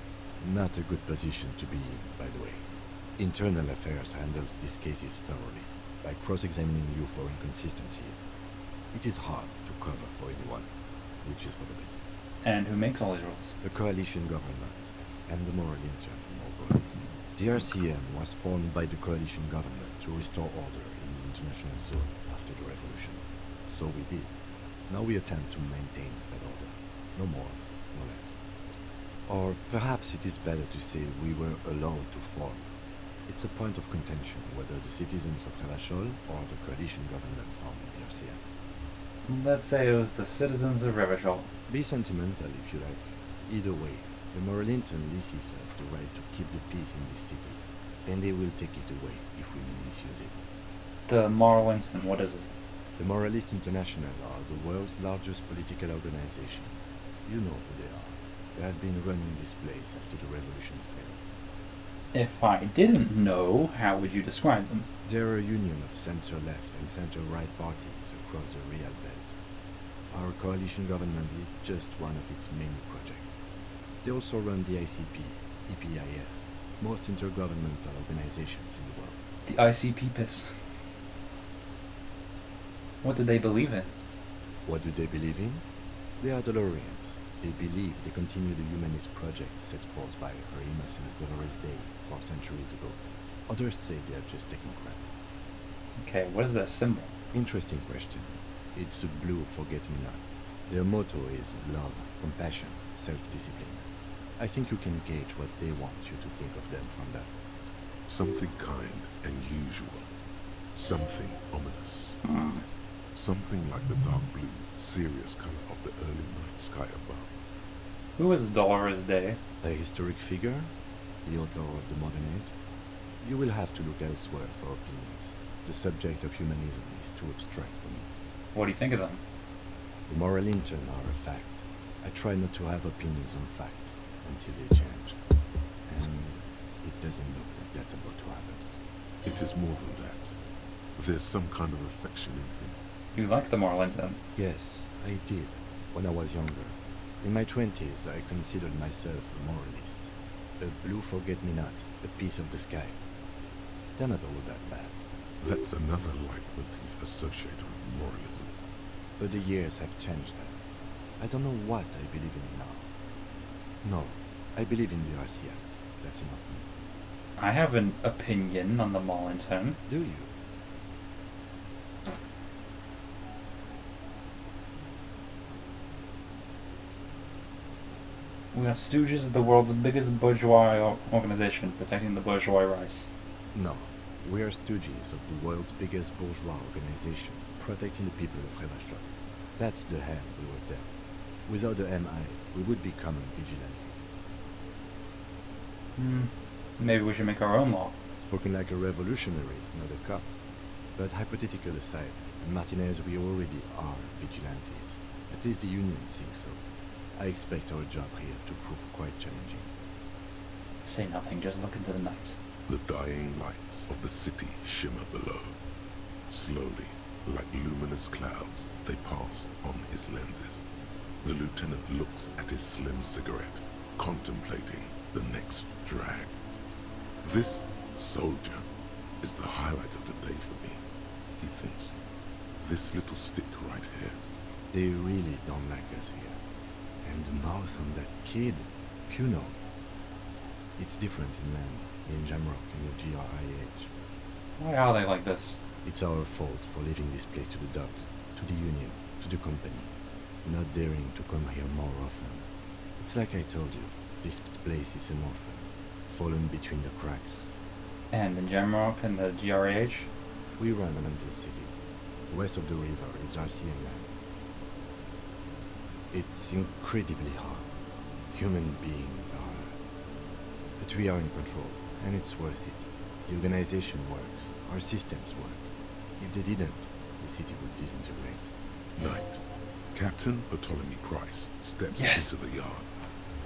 Not a good position to be in, by the way. Internal Affairs handles these cases thoroughly, by cross-examining you for inconsistencies. It is hard to cover for anyone, which is for the best. and who makes all these rules? The coalition government and the moral intern more broadly. The RCM was formed by the coalition government to restore order in the international zone after the revolution. So we did. Now we attempt to maintain that order. No more, no less. Or perhaps it is better to say we were allowed to form. It's a point of contention whether the citizens of Revachol or the coalition government formed the RCM. Let's say it was the citizens of Revachol. Be sentimental if you like. Either way, the Morlinton leases us the right to keep the peace in this city, and they will take it away if we misuse it. The Morlinton, what is it? The Moralist International are the world's largest political organization. You know who they are. They have been running this place after the revolution failed. If I didn't know, how would you describe them? They're a union of center-left and center-right parties across the real belt. Our coalition government is just one of its many projects. They also run the ICP, EPIS, most intergovernmental organizations in the world. The ICP piss. What did they believe in? What do they believe in? They are Dolorians. They believe they continue the humanist project set forth by Her Innocence Dolores Day 4 centuries ago. Others say they are just technocrats. Okay, what is that symbol? Interesting question. It's a blue forget-me-not. Their motto is love, compassion, self-discipline. I think you can gauge what they want you to think of them from that. Something kind and usual. Something ominous. Something like the dark blue, serious color of the early night sky above. Who is Dolores Day? A historic figure? The author of the modern age? You will have to look elsewhere for opinions. The subject of humanism is too abstract for me. What do you think of them? The moral intern are a fact. I try not to have opinions on facts until they change. And it doesn't look like that's about to happen. It is more than that. There's some kind of affection in him. You like the Morlinton? Yes, I did, when I was younger. In my 20s, I considered myself a moralist. A blue forget-me-not, a piece of the sky. They're not all that bad. That's another leitmotif associated with moralism. But the years have changed that. I don't know what I believe in now. No, I believe in the RCM. That's enough for me. I have an opinion on the Morlinton. Do you? We are stooges of the world's biggest bourgeois organization, protecting the bourgeois rice. No, we are stooges of the world's biggest bourgeois organization, protecting the people of Revachol. That's the hand we were dealt. Without the MI, we would be common vigilantes. Maybe we should make our own law. Spoken like a revolutionary, not a cop. But hypothetical aside, in Martinez we already are vigilantes. At least the union thinks so. I expect our job here to prove quite challenging. Say nothing, just look into the night. The dying lights of the city shimmer below. Slowly, like luminous clouds, they pass on his lenses. The lieutenant looks at his slim cigarette, contemplating the next drag. This soldier is the highlight of the day for me, he thinks. This little stick right here. They really don't like us here. And the mouth on that kid, Puno. It's different in land, in Jamrock, in the GRIH. Why are they like this? It's our fault for leaving this place to the dogs, to the union, to the company. Not daring to come here more often. It's like I told you, this place is an orphan, fallen between the cracks. And in Jamrock and the GRH? We run an empty city. West of the river is RCM land. It's incredibly hard. Human beings are... But we are in control, and it's worth it. The organization works. Our systems work. If they didn't, the city would disintegrate. Night. Captain Bartholomew Price steps Yes. into the yard.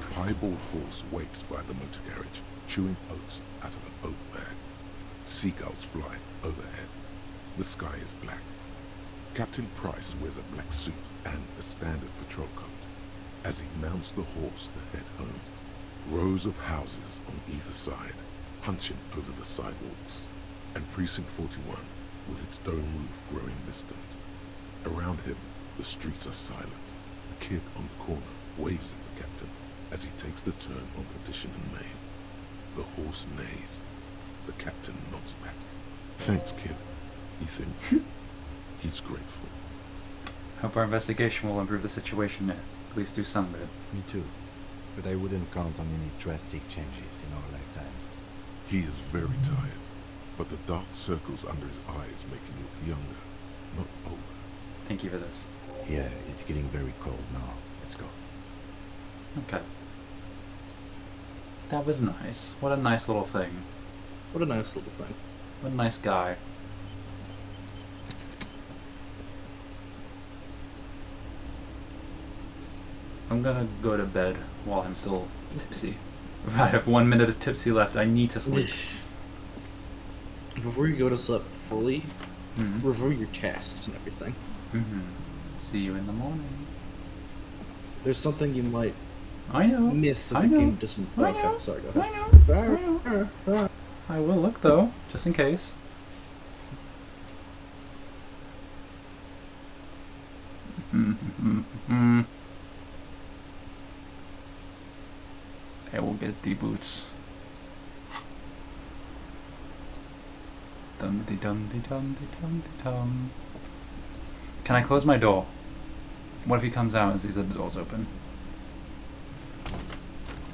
A piebald horse waits by the motor carriage, chewing oats out of an oat bag. Seagulls fly overhead. The sky is black. Captain Price wears a black suit and a standard patrol coat. As he mounts the horse to head home, rows of houses on either side, hunching over the sidewalks, and Precinct 41, with its dome roof growing distant. Around him, the streets are silent. A kid on the corner waves at the captain as he takes the turn on Petition and Main. The horse neighs. The captain nods back. Thanks, kid, he thinks. He's grateful. Hope our investigation will improve the situation, at least do some good. Me too. But I wouldn't count on any drastic changes in our lifetimes. He is very tired, but the dark circles under his eyes make him look younger, not older. Thank you for this. Yeah, it's getting very cold now. Let's go. Okay. That was nice. What a nice little thing. What a nice little thing. What a nice guy. I'm gonna go to bed while I'm still tipsy. If I have 1 minute of tipsy left, I need to sleep. Before you go to sleep fully, Mm-hmm. review your tasks and everything. Mm-hmm. See you in the morning. There's something you might I know. miss if I the know. game doesn't. I Okay, know. sorry, go I ahead. know. I will look though, just in case. I will get the boots. Dum de dum de dum de dum de dum. Can I close my door? What if he comes out as these other doors open?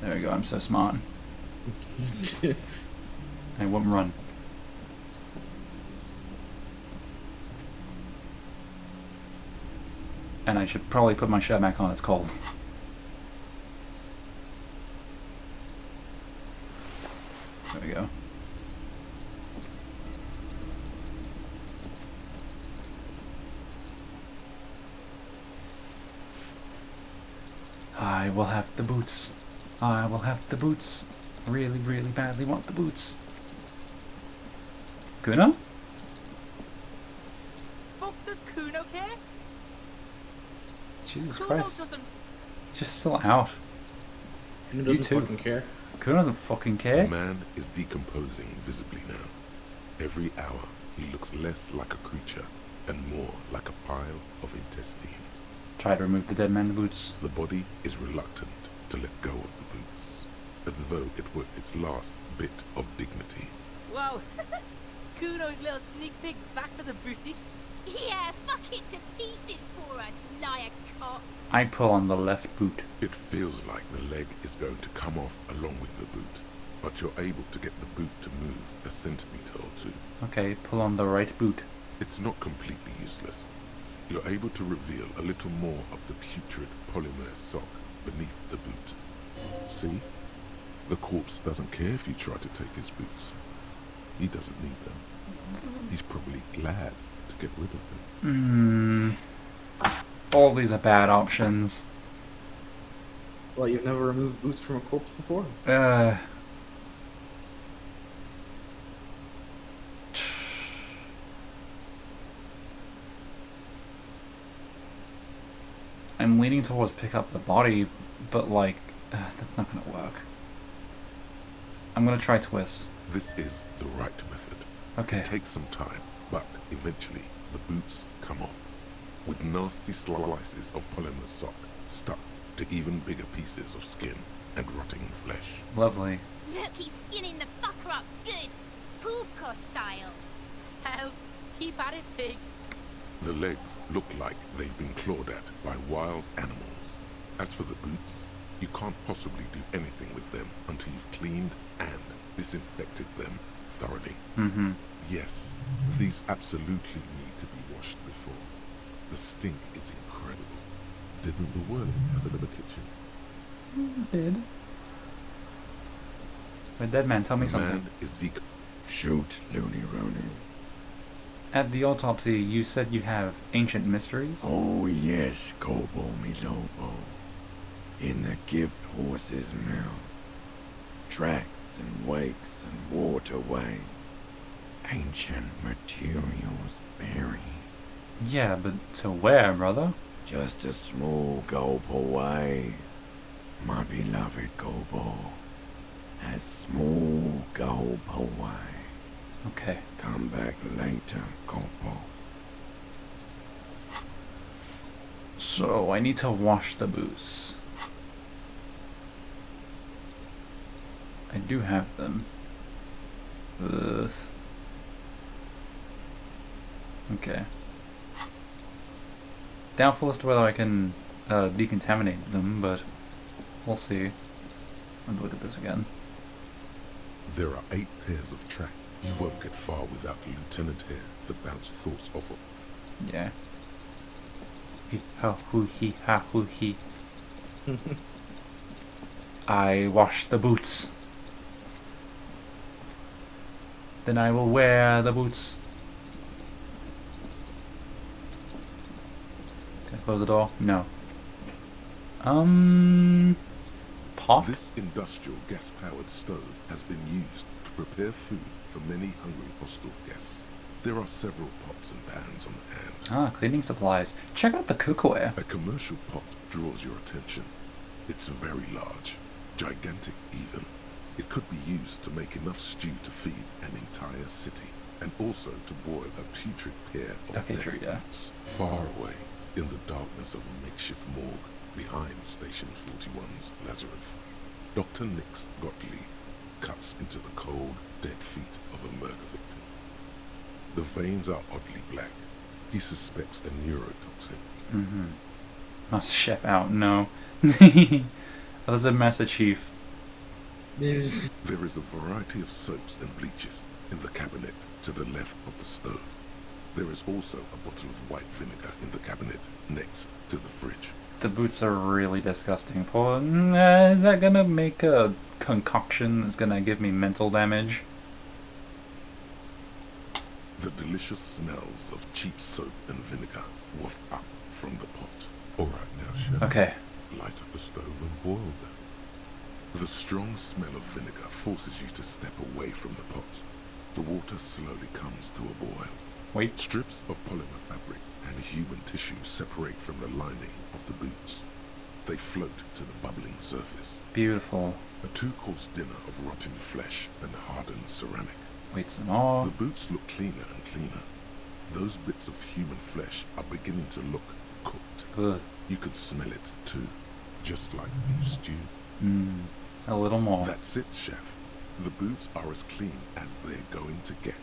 There we go, I'm so smart. I won't run. And I should probably put my shirt back on, it's cold. There we go. I will have the boots. I will have the boots. Really, really badly want the boots. Kuno? Fuck does Kuno care? Jesus Kuno Christ. doesn't. Just still out. Who You doesn't too. fucking care? Kuno doesn't fucking The care. man is decomposing visibly now. Every hour, he looks less like a creature and more like a pile of intestines. Try to remove the dead man's boots. The body is reluctant to let go of the boots, as though it were its last bit of dignity. Wow. Kuno's little sneak pig's back for the booty. Yeah, fuck it to pieces for us, liar cop. I pull on the left boot. It feels like the leg is going to come off along with the boot, but you're able to get the boot to move a centimeter or two. Okay, pull on the right boot. It's not completely useless. You're able to reveal a little more of the putrid polymer sock beneath the boot. See? The corpse doesn't care if you try to take his boots. He doesn't need them. He's probably glad to get rid of them. All these are bad options. Well, you've never removed boots from a corpse before? I'm leaning towards pick up the body, but like, that's not gonna work. I'm gonna try twist. This is the right method. Okay. It takes some time, but eventually the boots come off, with nasty slices of polymer sock stuck to even bigger pieces of skin and rotting flesh. Lovely. Look, he's skinning the fucker up good. Puka style. Hell, keep at it, pig. The legs look like they've been clawed at by wild animals. As for the boots, you can't possibly do anything with them until you've cleaned and disinfected them thoroughly. Mm-hmm. Yes, these absolutely need to be washed before. The stink is incredible. Didn't the whirling have it in the kitchen? Did. But dead man, tell me The something. man is Shoot, Looney Rooney. At the autopsy, you said you have ancient mysteries? Oh yes, Kobo mi Lobo. In the gift horse's mouth. Tracks and wakes and waterways. Ancient materials buried. Yeah, but to where, brother? Just a small gulp away. My beloved Kobo. A small gulp away. Okay. Come back later, Kobo. So, I need to wash the boots. I do have them. Ugh. Okay. Doubtful as to whether I can decontaminate them, but we'll see. Let me look at this again. There are 8 pairs of track. You won't get far without Lieutenant here to bounce thoughts off of. Yeah. He ha hoo he ha hoo he. I wash the boots. Then I will wear the boots. Can I close the door? No. Pot? This industrial gas-powered stove has been used to prepare food for many hungry hostel guests. There are several pots and pans on hand. Ah, cleaning supplies. Check out the cookware. A commercial pot draws your attention. It's very large, gigantic even. It could be used to make enough stew to feed an entire city, and also to boil a putrid pair of death boots. Far away, in the darkness of a makeshift morgue, behind Station 41's Lazarus, Dr. Nix Gottlieb cuts into the cold, dead feet of a murder victim. The veins are oddly black. He suspects a neurotoxin. Mm-hmm. Must chef out, no. That's a Master Chief. There is a variety of soaps and bleaches in the cabinet to the left of the stove. There is also a bottle of white vinegar in the cabinet next to the fridge. The boots are really disgusting. Is that gonna make a concoction that's gonna give me mental damage? The delicious smells of cheap soap and vinegar waft up from the pot. Alright now, Chef. Okay. Light up the stove and boil them. The strong smell of vinegar forces you to step away from the pot. The water slowly comes to a boil. Wait. Strips of polymer fabric and human tissue separate from the lining of the boots. They float to the bubbling surface. Beautiful. A 2-course dinner of rotten flesh and hardened ceramic. Wait some more. The boots look cleaner and cleaner. Those bits of human flesh are beginning to look cooked. Ugh. You could smell it too, just like beef stew. A little more. That's it, Chef. The boots are as clean as they're going to get.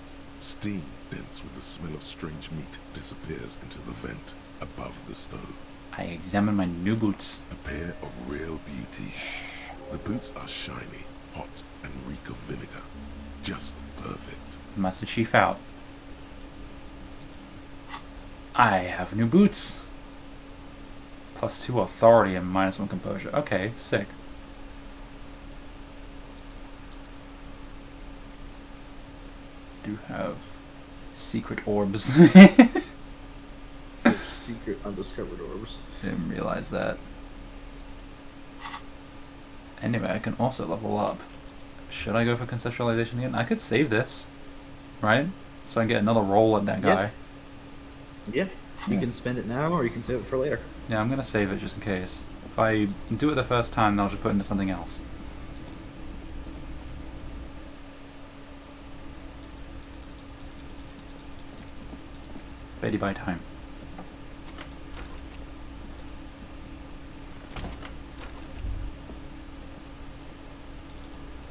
Steam, dense with the smell of strange meat, disappears into the vent above the stove. I examine my new boots. A pair of real beauties. The boots are shiny, hot, and reek of vinegar. Just perfect. Master Chief out. I have new boots. +2 authority and -1 composure. Okay, sick. Do have secret orbs. Secret undiscovered orbs. Didn't realize that. Anyway, I can also level up. Should I go for conceptualization again? I could save this, right? So I can get another roll at that guy. Yeah. You can spend it now, or you can save it for later. Yeah, I'm gonna save it just in case. If I do it the first time, then I'll just put it into something else. Betty by time.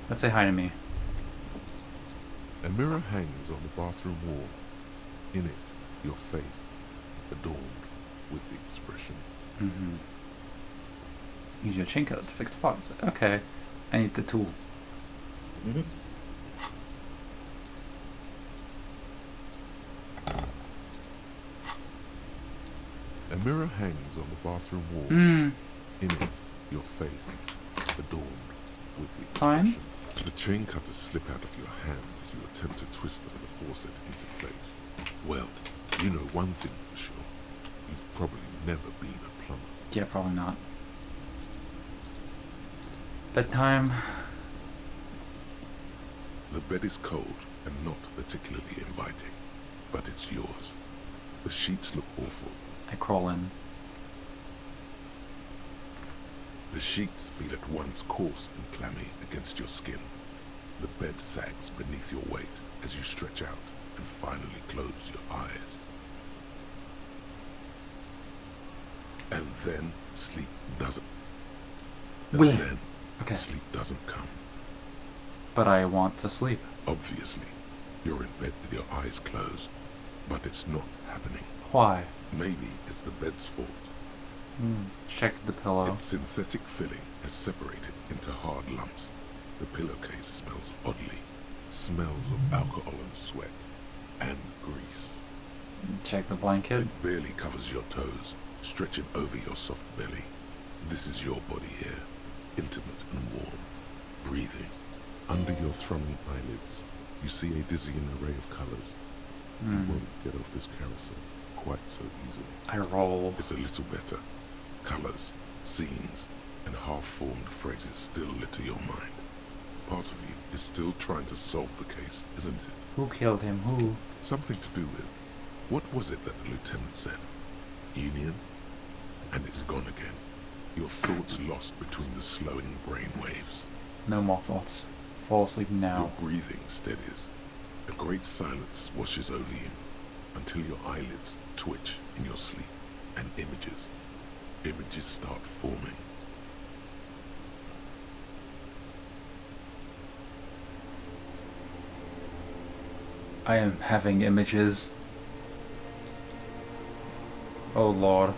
Let's say hi to me. A mirror hangs on the bathroom wall. In it, your face, adorned with the expression. Use your chain cutters to fix the fox. Okay. I need the tool. A mirror hangs on the bathroom wall. Hmm. In it, your face, adorned with the Fine. expression. The chain cutters slip out of your hands as you attempt to twist them with a faucet into place. Well, you know one thing for sure. You've probably never been a plumber. Yeah, probably not. Bedtime. The bed is cold and not particularly inviting, but it's yours. The sheets look awful. I crawl in. The sheets feel at once coarse and clammy against your skin. The bed sags beneath your weight as you stretch out and finally close your eyes. And then sleep doesn't. And Wait. then Okay. sleep doesn't come. But I want to sleep. Obviously, you're in bed with your eyes closed, but it's not happening. Why? Maybe it's the bed's fault. Check the pillow. Its synthetic filling has separated into hard lumps. The pillowcase smells oddly. Smells of alcohol and sweat. And grease. Check the blanket. It barely covers your toes, stretching over your soft belly. This is your body here, intimate and warm, breathing. Under your thrumming eyelids, you see a dizzying array of colors. You won't get off this carousel quite so easily. I roll. It's a little better. Colors, scenes, and half-formed phrases still litter your mind. Part of you is still trying to solve the case, isn't it? Who killed him? Who? Something to do with, what was it that the lieutenant said? Union? And it's gone again. Your thoughts lost between the slowing brain waves. No more thoughts. Fall asleep now. Your breathing steadies. A great silence washes over you until your eyelids twitch in your sleep and images start forming. I am having images. Oh Lord.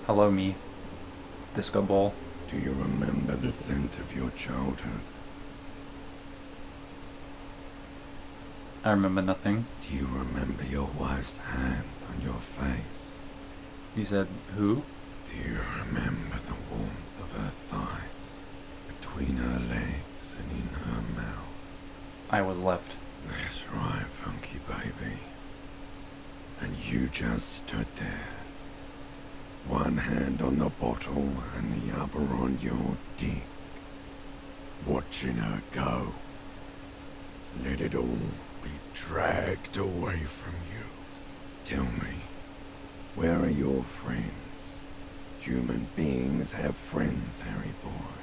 Hello, me. Disco ball. Do you remember the scent of your childhood? I remember nothing. Do you remember your wife's hand on your face? You said who? Do you remember the warmth of her thighs, between her legs and in her mouth? I was left. That's right, funky baby. And you just stood there. One hand on the bottle and the other on your dick. Watching her go. Let it all be dragged away from you. Tell me, where are your friends? Human beings have friends, Harry boy.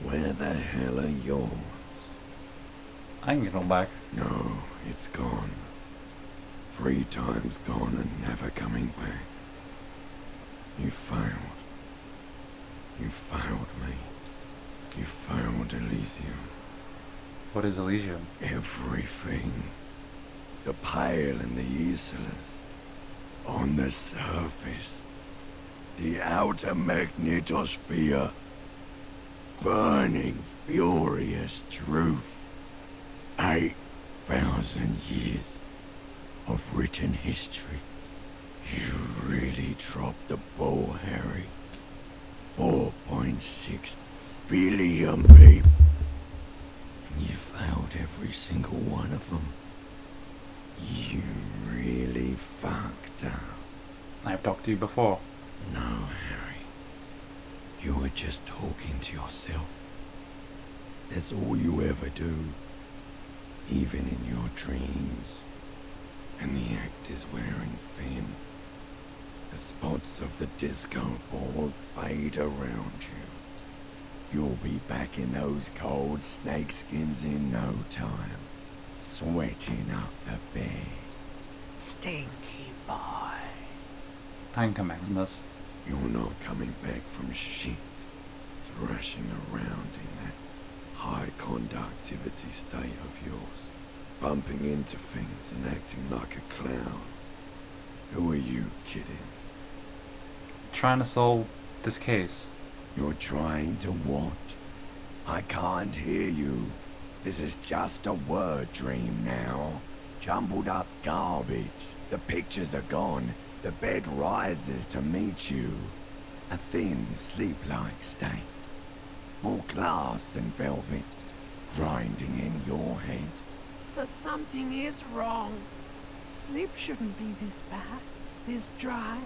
Where the hell are yours? I can get them back. No, it's gone. 3 times gone and never coming back. You failed. You failed me. You failed Elysium. What is Elysium? Everything. The Pale and the Useless. On the surface. The outer magnetosphere. Burning, furious truth. 8,000 years of written history. You really dropped the ball, Harry. 4.6 billion people. And you failed every single one of them. You really fucked up. I've talked to you before. No, Harry. You were just talking to yourself. That's all you ever do. Even in your dreams. And the act is wearing thin. The spots of the disco ball fade around you. You'll be back in those cold snakeskins in no time. Sweating up the bed. Stinky boy. I can come back from this. You're not coming back from shit. Thrashing around in that high conductivity state of yours. Bumping into things and acting like a clown. Who are you kidding? Trying to solve this case. You're trying to what? I can't hear you. This is just a word dream now. Jumbled up garbage. The pictures are gone. The bed rises to meet you. A thin, sleep-like state. More glass than velvet. Grinding in your head. So something is wrong. Sleep shouldn't be this bad, this dry,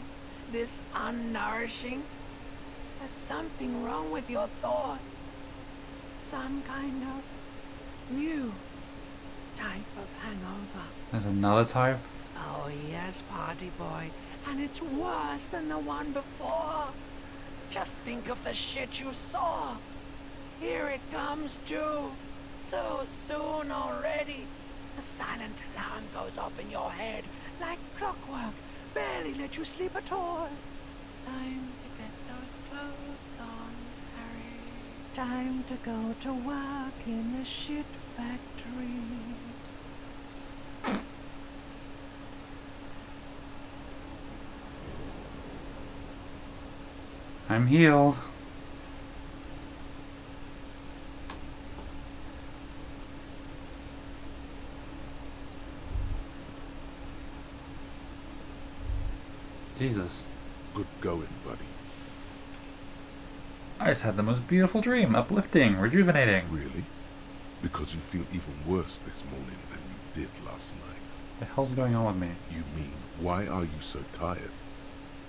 this unnourishing. There's something wrong with your thoughts. Some kind of new type of hangover. There's another type? Oh yes, party boy. And it's worse than the one before. Just think of the shit you saw. Here it comes too. So soon already. A silent alarm goes off in your head like clockwork. Barely let you sleep at all. Time to get those clothes on, Harry. Time to go to work in the shit factory. I'm healed. Jesus. Good going, buddy. I just had the most beautiful dream. Uplifting, rejuvenating. Really? Because you feel even worse this morning than you did last night. The hell's going on with me? You mean, why are you so tired?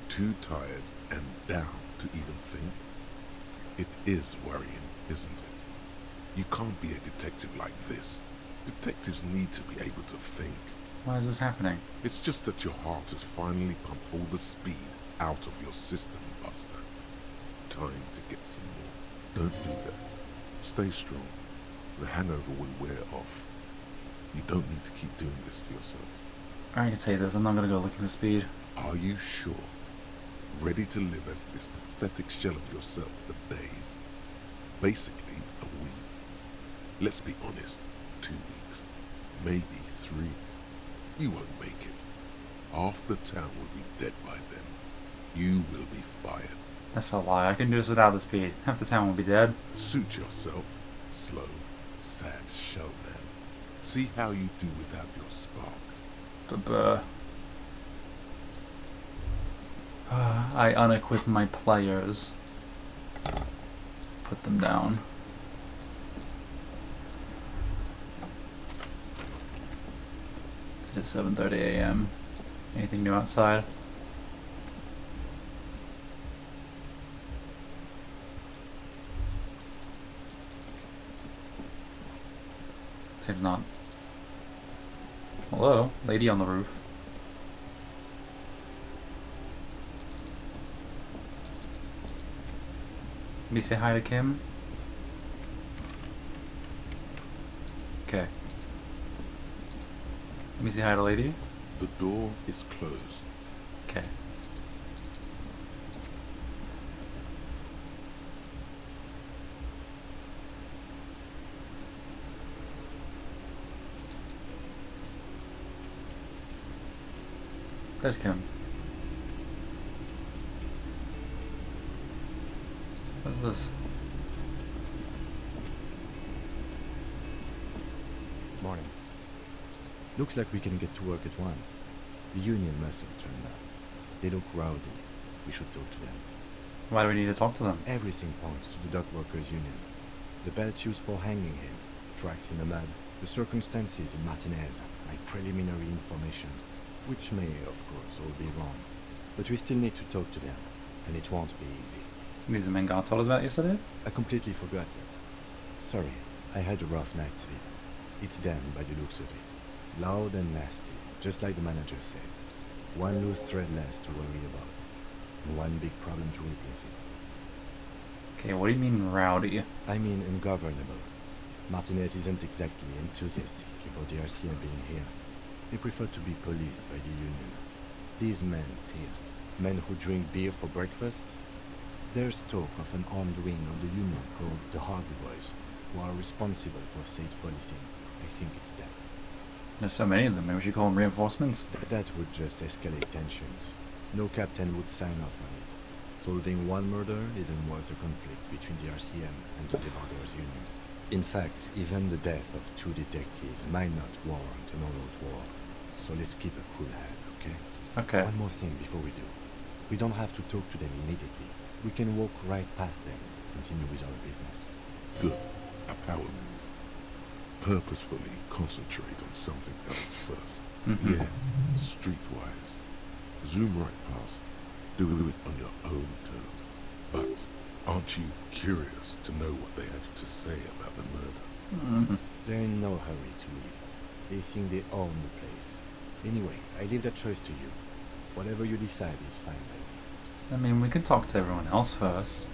Too tired and down to even think? It is worrying, isn't it? You can't be a detective like this. Detectives need to be able to think. Why is this happening? It's just that your heart has finally pumped all the speed out of your system, Buster. Time to get some more. Don't do that. Stay strong. The hangover will wear off. You don't need to keep doing this to yourself. I can tell you this, I'm not gonna go looking for speed. Are you sure? Ready to live as this pathetic shell of yourself for days? Basically, a week. Let's be honest, 2 weeks. Maybe 3. You won't make it. Half the town will be dead by then. You will be fired. That's a lie. I can do this without the speed. Half the town will be dead. Suit yourself. Slow, sad shell man. See how you do without your spark. I unequip my players. Put them down. It's 7:30 a.m. Anything new outside? Seems not. Hello, lady on the roof. Let me say hi to Kim. Okay. Let me say hi to lady. The door is closed. Okay. There's Kim. What's this? Morning. Looks like we can get to work at once. The union must have turned up. They look rowdy. We should talk to them. Why do we need to talk to them? Everything points to the dock workers' union. The belt used for hanging him, tracks in the mud, the circumstances in Martinez, like preliminary information, which may, of course, all be wrong. But we still need to talk to them, and it won't be easy. These men God told us about yesterday? I completely forgot that. Sorry, I had a rough night's sleep. It's them by the looks of it. Loud and nasty, just like the manager said. One loose thread less to worry about, and one big problem to replace it. Okay, what do you mean rowdy? I mean ungovernable. Martinez isn't exactly enthusiastic about the RCM being here. They prefer to be policed by the union. These men here, men who drink beer for breakfast, there's talk of an armed wing of the union called the Hardy Boys, who are responsible for state policing. I think it's them. There's so many of them, maybe we should call them reinforcements? That would just escalate tensions. No captain would sign off on it. Solving one murder isn't worth a conflict between the RCM and the Debarders Union. In fact, even the death of 2 detectives might not warrant an all-out war. So let's keep a cool head, okay? Okay. One more thing before we do. We don't have to talk to them immediately. We can walk right past them and continue with our business. Good. A power move. Purposefully concentrate on something else first. Yeah, streetwise. Zoom right past. Do it on your own terms. But aren't you curious to know what they have to say about the murder? They're in no hurry to leave. They think they own the place. Anyway, I leave that choice to you. Whatever you decide is fine by me. I mean, we could talk to everyone else first.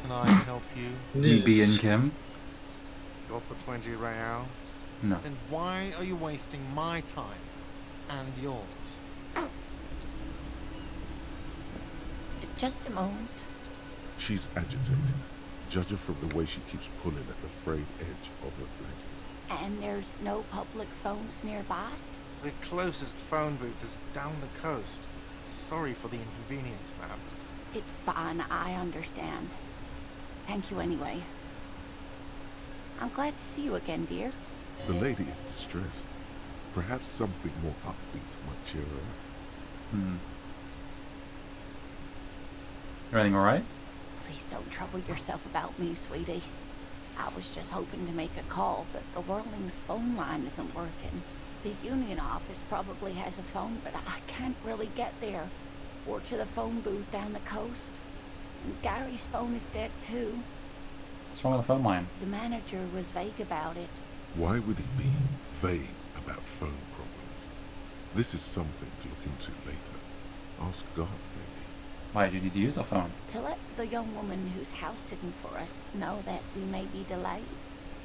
Can I help you? DB and Kim? Go for 20 real? No. Then why are you wasting my time and yours? Just a moment. She's agitated. Judging from the way she keeps pulling at the frayed edge of her blanket. And there's no public phones nearby? The closest phone booth is down the coast. Sorry for the inconvenience, ma'am. It's fine, I understand. Thank you anyway. I'm glad to see you again, dear. The lady is distressed. Perhaps something more upbeat might cheer her up. Everything alright? Please don't trouble yourself about me, sweetie. I was just hoping to make a call, but the Whirling's phone line isn't working. The union office probably has a phone, but I can't really get there. Or to the phone booth down the coast. And Gary's phone is dead too. What's wrong with the phone line? The manager was vague about it. Why would he be vague about phone problems? This is something to look into later. Ask God, maybe. Why did you need to use a phone? To let the young woman who's house-sitting for us know that we may be delayed.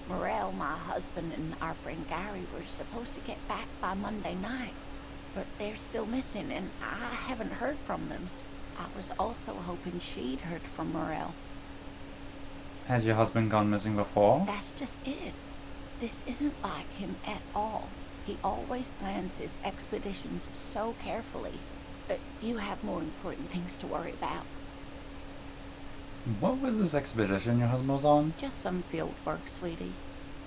Morel, my husband, and our friend Gary were supposed to get back by Monday night, but they're still missing, and I haven't heard from them. I was also hoping she'd heard from Morel. Has your husband gone missing before? That's just it. This isn't like him at all. He always plans his expeditions so carefully. But you have more important things to worry about. What was this expedition your husband was on? Just some field work, sweetie.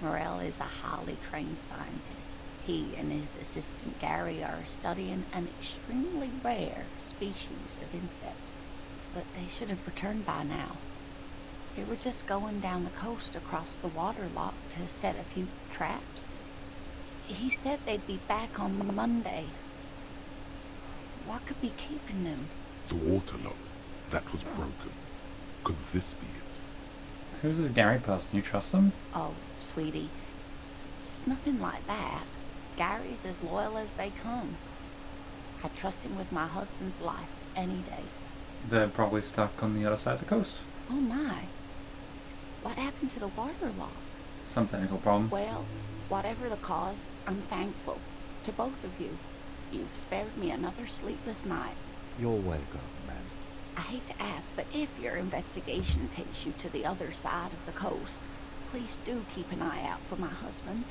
Morel is a highly trained scientist. He and his assistant Gary are studying an extremely rare species of insect. But they should have returned by now. They were just going down the coast across the water lock to set a few traps. He said they'd be back on Monday. What could be keeping them? The water lock. That was broken. Could this be it? Who's this Gary person? You trust him? Oh, sweetie. It's nothing like that. Gary's as loyal as they come. I trust him with my husband's life any day. They're probably stuck on the other side of the coast. Oh my. What happened to the water lock? Some technical problem. Well, whatever the cause, I'm thankful. To both of you. You've spared me another sleepless night. You're welcome, ma'am. I hate to ask, but if your investigation takes you to the other side of the coast, please do keep an eye out for my husband.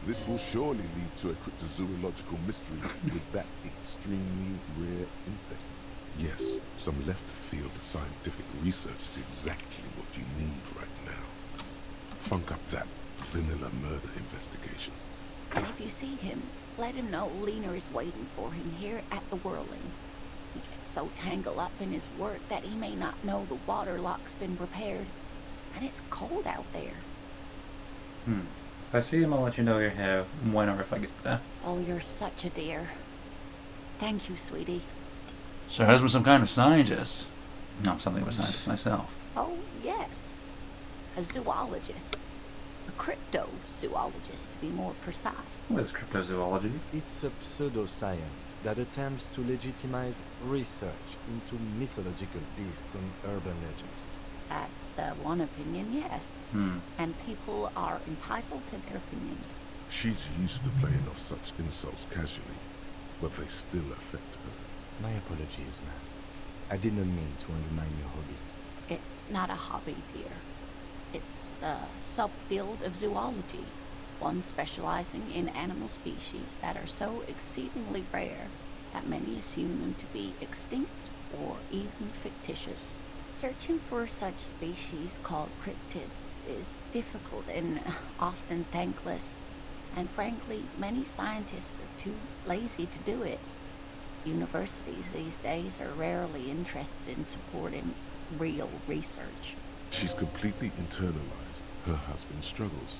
This will surely lead to a cryptozoological mystery with that extremely rare insect. Yes, some left-field scientific research is exactly what you need right now. Funk up that vanilla murder investigation. And if you see him, let him know Lena is waiting for him here at the Whirling. He gets so tangled up in his work that he may not know the water lock's been repaired. And it's cold out there. If I see him, I'll let you know you're here whenever if I get there. Oh, you're such a dear. Thank you, sweetie. So her husband's some kind of scientist? No, I'm something of a scientist myself. Oh, yes. A zoologist. A cryptozoologist, to be more precise. What is cryptozoology? It's a pseudoscience that attempts to legitimize research into mythological beasts and urban legends. That's one opinion, yes. And people are entitled to their opinions. She's used to playing off such insults casually, but they still affect her. My apologies, ma'am. I did not mean to undermine your hobby. It's not a hobby, dear. It's a subfield of zoology, one specializing in animal species that are so exceedingly rare that many assume them to be extinct or even fictitious. Searching for such species called cryptids is difficult and often thankless, and frankly, many scientists are too lazy to do it. Universities these days are rarely interested in supporting real research. She's completely internalized her husband's struggles.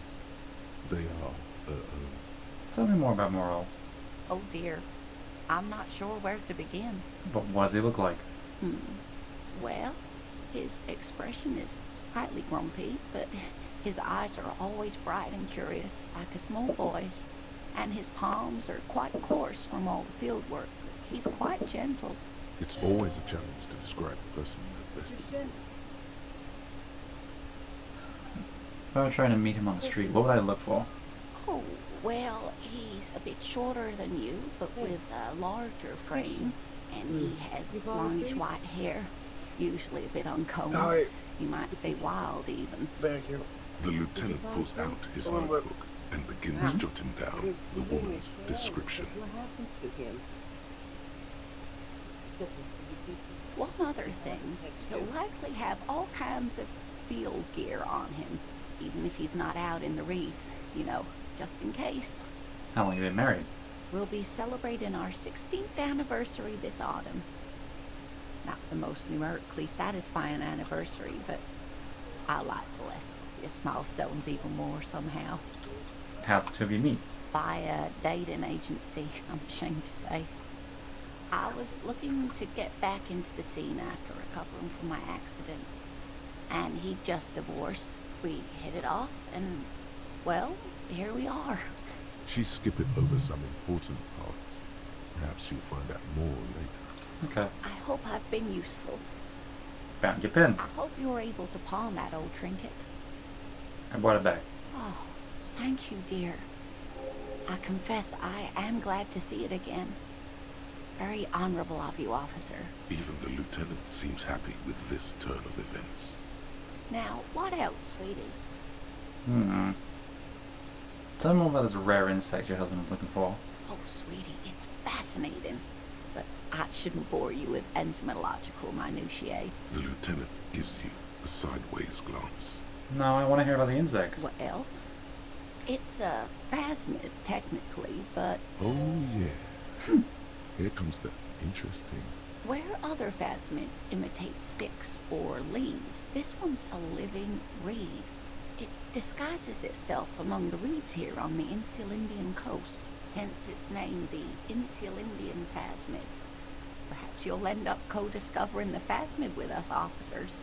They are, Tell me more about Morel. Oh dear, I'm not sure where to begin. But what does he look like? Well, his expression is slightly grumpy, but his eyes are always bright and curious, like a small boy's, and his palms are quite coarse from all the field work. He's quite gentle. It's always a challenge to describe a person at best. If I were trying to meet him on the street, what would I look for? Oh, well, he's a bit shorter than you, but with a larger frame, and he has longish white hair, usually a bit uncombed. Hi. You might say wild, even. Thank you. The lieutenant pulls out his notebook and begins jotting down the woman's description. What happened to him? One other thing, he'll likely have all kinds of field gear on him, even if he's not out in the reeds, you know, just in case. How long have you been married? We'll be celebrating our 16th anniversary this autumn. Not the most numerically satisfying anniversary, but I like the less obvious milestones even more somehow. How the two of you meet? By a dating agency, I'm ashamed to say. I was looking to get back into the scene after recovering from my accident, and he'd just divorced. We hit it off, and, well, here we are. She's skipping over some important parts. Perhaps you'll find out more later. Okay. I hope I've been useful. Found your pen. I hope you were able to pawn that old trinket. I brought it back. Oh, thank you, dear. I confess I am glad to see it again. Very honorable of you, officer. Even the lieutenant seems happy with this turn of events. Now, what else, sweetie? Tell me more about this rare insect your husband was looking for. Oh, sweetie, it's fascinating. But I shouldn't bore you with entomological minutiae. The lieutenant gives you a sideways glance. No, I want to hear about the insects. Well, it's a phasmid, technically, but... Oh, yeah. Here comes the interesting. Where other phasmids imitate sticks or leaves, this one's a living reed. It disguises itself among the reeds here on the Insulindian coast, hence its name, the Insulindian phasmid. Perhaps you'll end up co-discovering the phasmid with us, officers.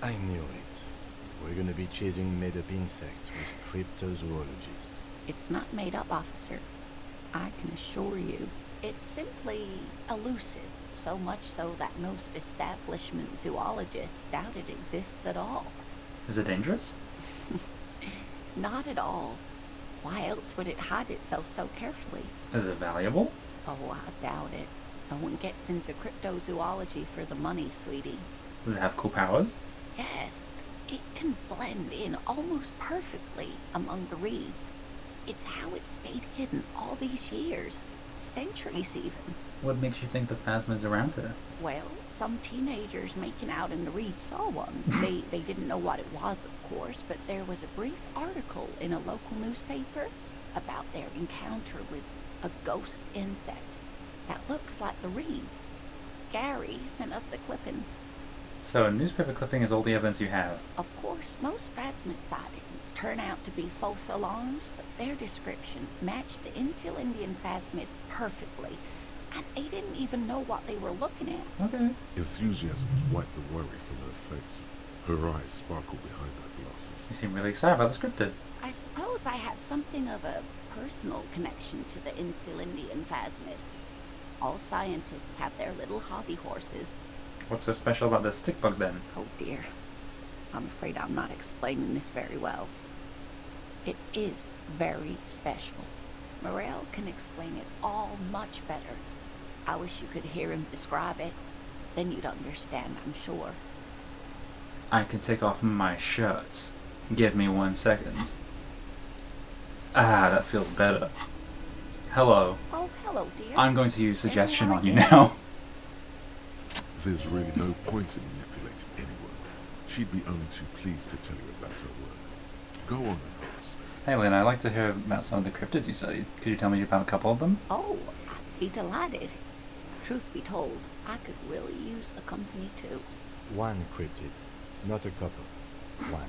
I knew it. We're gonna be chasing made-up insects with cryptozoologists. It's not made up, officer. I can assure you. It's simply elusive, so much so that most establishment zoologists doubt it exists at all. Is it dangerous? Not at all. Why else would it hide itself so carefully? Is it valuable? Oh, I doubt it. No one gets into cryptozoology for the money, sweetie. Does it have cool powers? Yes, it can blend in almost perfectly among the reeds. It's how it stayed hidden all these years. Centuries even. What makes you think the phasmid's around here? Well, some teenagers making out in the reeds saw one. They didn't know what it was, of course, but there was a brief article in a local newspaper about their encounter with a ghost insect that looks like the reeds. Gary sent us the clipping. So a newspaper clipping is all the evidence you have? Of course, most phasmid sightings turn out to be false alarms, but their description matched the Insulindian phasmid perfectly, and they didn't even know what they were looking at. Okay. Enthusiasm wiped the worry from her face. Her eyes sparkled behind her glasses. You seem really excited about the scripted. I suppose I have something of a personal connection to the Insulindian phasmid. All scientists have their little hobby horses. What's so special about this stick bug then? Oh dear. I'm afraid I'm not explaining this very well. It is very special. Morel can explain it all much better. I wish you could hear him describe it. Then you'd understand, I'm sure. I can take off my shirt. Give me 1 second. Ah, that feels better. Hello. Oh, hello, dear. I'm going to use suggestion on you now. There's really no point in manipulating anyone. She'd be only too pleased to tell you about her work. Go on, Hobbs. Hey, Lynn, I'd like to hear about some of the cryptids you studied. Could you tell me about a couple of them? Oh, I'd be delighted. Truth be told, I could really use the company too. One cryptid, not a couple. One.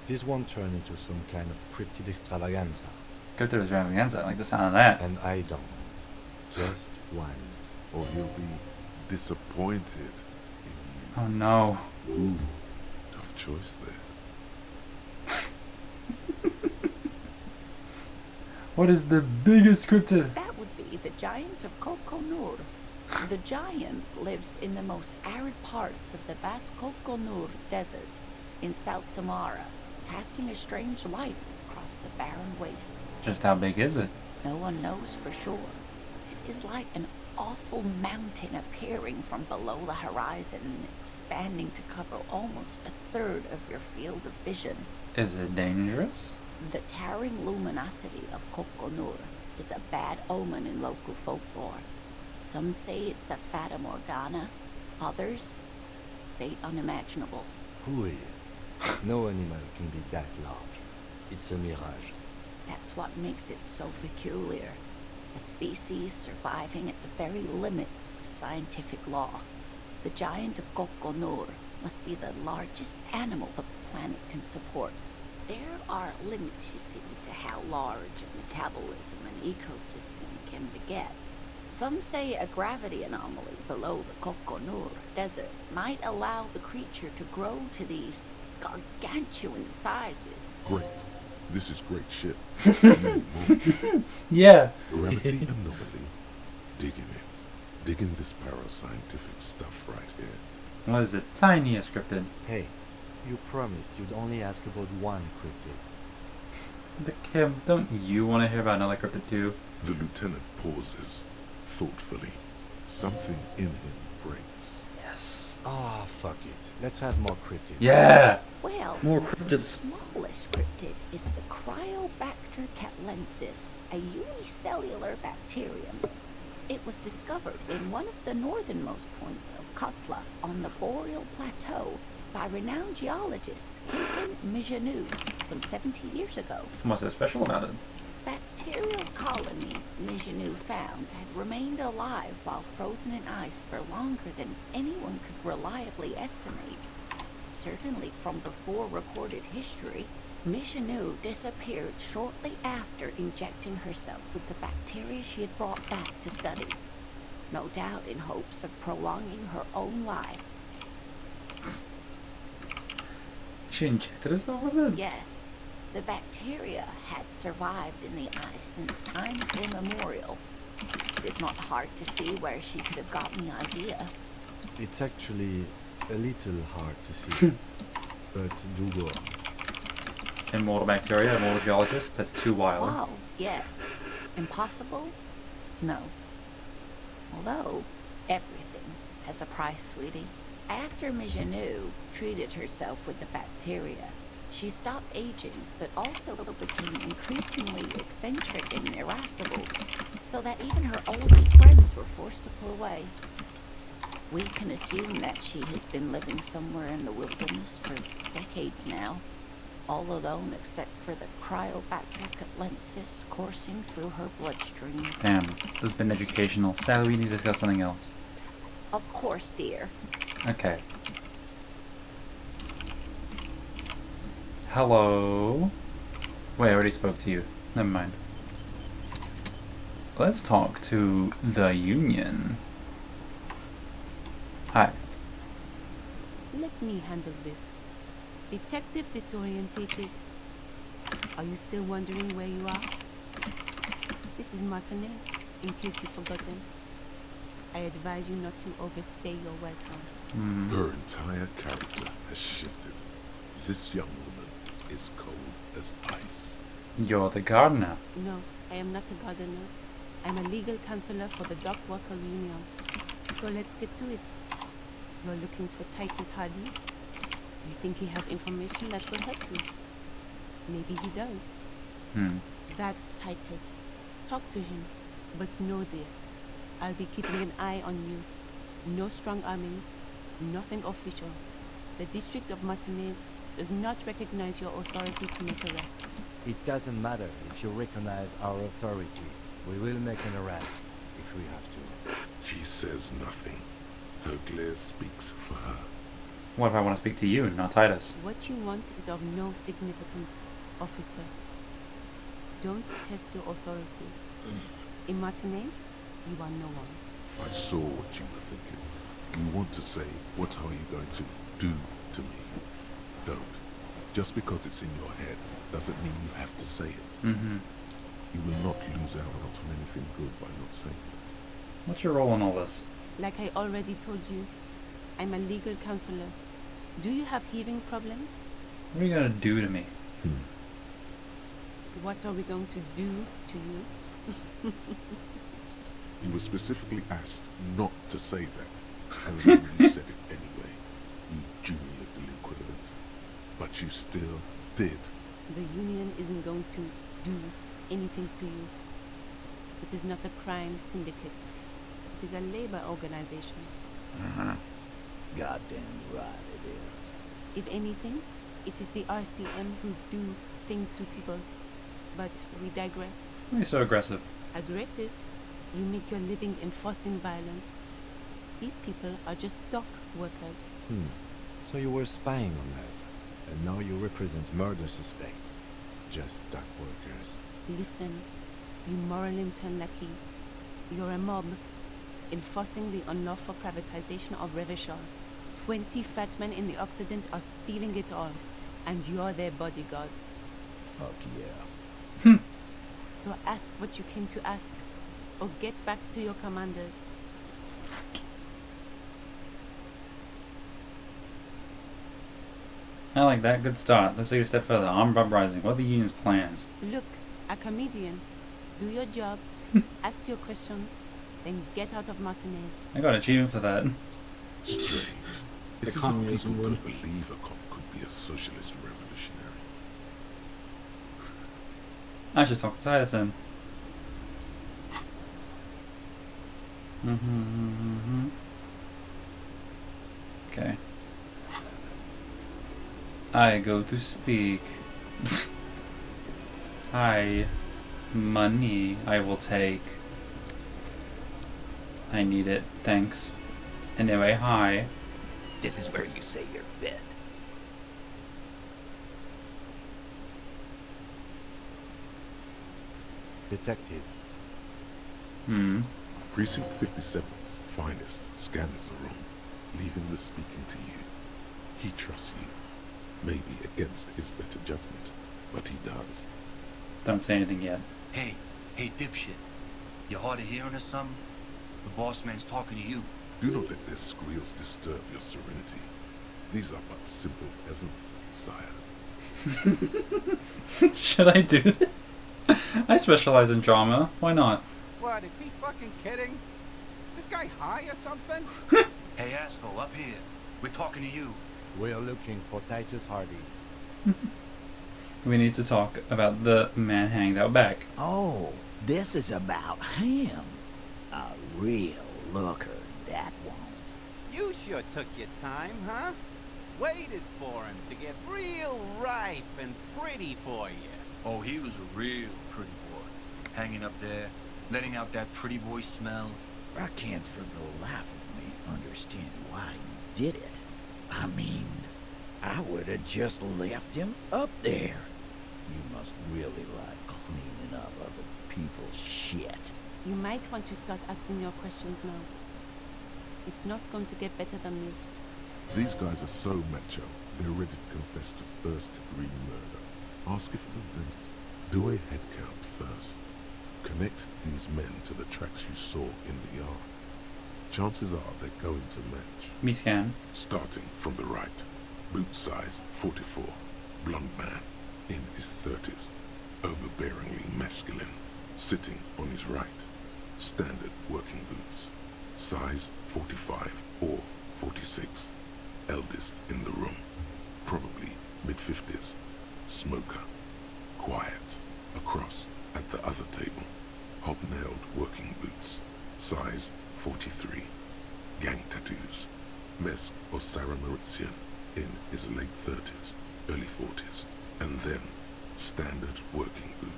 This won't turn into some kind of cryptid extravaganza. Cryptid extravaganza, I like the sound of that. And I don't. Just one. Or you'll be disappointed in you. Oh no. Ooh, tough choice there. What is the biggest cryptid? That would be the giant of Coconur. The giant lives in the most arid parts of the vast Coconur Desert in South Sahara, casting a strange light across the barren wastes. Just how big is it? No one knows for sure. It is like an awful mountain appearing from below the horizon and expanding to cover almost a third of your field of vision. Is it dangerous? The towering luminosity of Coconur is a bad omen in local folklore. Some say it's a fata morgana, others, fate unimaginable. Who are you? No animal can be that large. It's a mirage. That's what makes it so peculiar. A species surviving at the very limits of scientific law. The giant of Coconur must be the largest animal the planet can support. There are limits, you see, to how large a metabolism an ecosystem can beget. Some say a gravity anomaly below the Coconur Desert might allow the creature to grow to these gargantuan sizes. Great. This is great shit. Yeah. Gravity anomaly. Digging it. Digging this parascientific stuff right here. What is the tiniest cryptid? Hey, you promised you'd only ask about one cryptid. But Kim, don't you want to hear about another cryptid too? The lieutenant pauses, thoughtfully. Something in him breaks. Yes. Ah, fuck it. Let's have more cryptids. Yeah! Well, More the cryptids. smallest cryptid is the Cryobacter catlensis, a unicellular bacterium. It was discovered in one of the northernmost points of Katla on the Boreal Plateau by renowned geologist Hilton Mijanou some 70 years ago. What's so special about it? Bacterial colony Mijanou found had remained alive while frozen in ice for longer than anyone could reliably estimate. Certainly from before recorded history, Mijanou disappeared shortly after injecting herself with the bacteria she had brought back to study. No doubt in hopes of prolonging her own life. She injected herself with it? Yes, the bacteria had survived in the ice since times immemorial. It is not hard to see where she could have gotten the idea. It's actually a little hard to see. But do go on. Immortal bacteria, immortal geologist? That's too wild. Wow, yes. Impossible? No. Although, everything has a price, sweetie. After Mijanou treated herself with the bacteria, she stopped aging, but also became increasingly eccentric and irascible, so that even her oldest friends were forced to pull away. We can assume that she has been living somewhere in the wilderness for decades now, all alone except for the Cryobacter catlensis coursing through her bloodstream. Damn, this has been educational. Sadly, we need to discuss something else. Of course, dear. Okay. Hello? Wait, I already spoke to you. Never mind. Let's talk to the Union. Hi. Let me handle this. Detective disorientated. Are you still wondering where you are? This is Martinez, in case you've forgotten. I advise you not to overstay your welcome. Her entire character has shifted. This young woman is cold as ice. You're the gardener. No, I am not a gardener. I'm a legal counselor for the Dock Workers Union. So let's get to it. You're looking for Titus Hardy? You think he has information that will help you? Maybe he does. That's Titus. Talk to him. But know this. I'll be keeping an eye on you. No strong arming, nothing official. The District of Martinez does not recognize your authority to make arrests. It doesn't matter if you recognize our authority. We will make an arrest if we have to. She says nothing. Her glare speaks for her. What if I want to speak to you and not Titus? What you want is of no significance, officer. Don't test your authority. In Martinez, you are no one. I saw what you were thinking. You want to say, what are you going to do to me? Don't. Just because it's in your head doesn't mean you have to say it. You will not lose out on anything good by not saying it. What's your role in all this? Like I already told you, I'm a legal counselor. Do you have hearing problems? What are you going to do to me? What are we going to do to you? You were specifically asked not to say that, and then you said it anyway, you junior delinquent. But you still did. The union isn't going to do anything to you. It is not a crime syndicate. It is a labor organization. Goddamn right it is. If anything, it is the RCM who do things to people. But we digress. Why are you so aggressive? Aggressive? You make your living enforcing violence. These people are just dock workers. So you were spying on us, and now you represent murder suspects. Just dock workers. Listen, you moral intern lackeys. You're a mob, enforcing the unlawful privatization of Revachol. 20 fat men in the Occident are stealing it all, and you're their bodyguards. Fuck yeah. So ask what you came to ask, or get back to your commanders. I like that. Good start. Let's take a step further. Armed uprising. What are the union's plans? Look, a comedian. Do your job, ask your questions, then get out of Martinez. I got an achievement for that. Strange. It's as if people don't believe a cop could be a socialist revolutionary. I should talk to Titus then. Okay. I go to speak. Hi. Money I will take. I need it, thanks. Anyway, hi. This is where you say your bit. Detective. Precinct 57's finest scans the room, leaving the speaking to you. He trusts you. Maybe against his better judgment, but he does. Don't say anything yet. Hey, dipshit. You hard of hearing or something? The boss man's talking to you. Do not let their squeals disturb your serenity. These are but simple peasants, sire. Should I do this? I specialize in drama. Why not? What, is he fucking kidding? This guy high or something? Hey, asshole, up here. We're talking to you. We're looking for Titus Hardy. We need to talk about the man hanged out back. Oh, this is about him. A real looker, that one. You sure took your time, huh? Waited for him to get real ripe and pretty for you. Oh, he was a real pretty boy. Hanging up there, letting out that pretty boy smell. I can't for the life of me understand why you did it. I mean, I would have just left him up there. You must really like cleaning up other people's shit. You might want to start asking your questions now. It's not going to get better than this. These guys are so macho, they're ready to confess to first-degree murder. Ask if it was them. Do a head count first. Connect these men to the tracks you saw in the yard. Chances are they're going to match. Me scan. Starting from the right. Boot size 44. Blonde man. In his 30s. Overbearingly masculine. Sitting on his right. Standard working boots. Size 45 or 46. Eldest in the room. Probably mid-50s. Smoker. Quiet. Across at the other table. Hobnailed working boots. Size 43. gang tattoos. Mesk or Sarah Mauritian in his late 30s, early 40s. And then, standard working boot.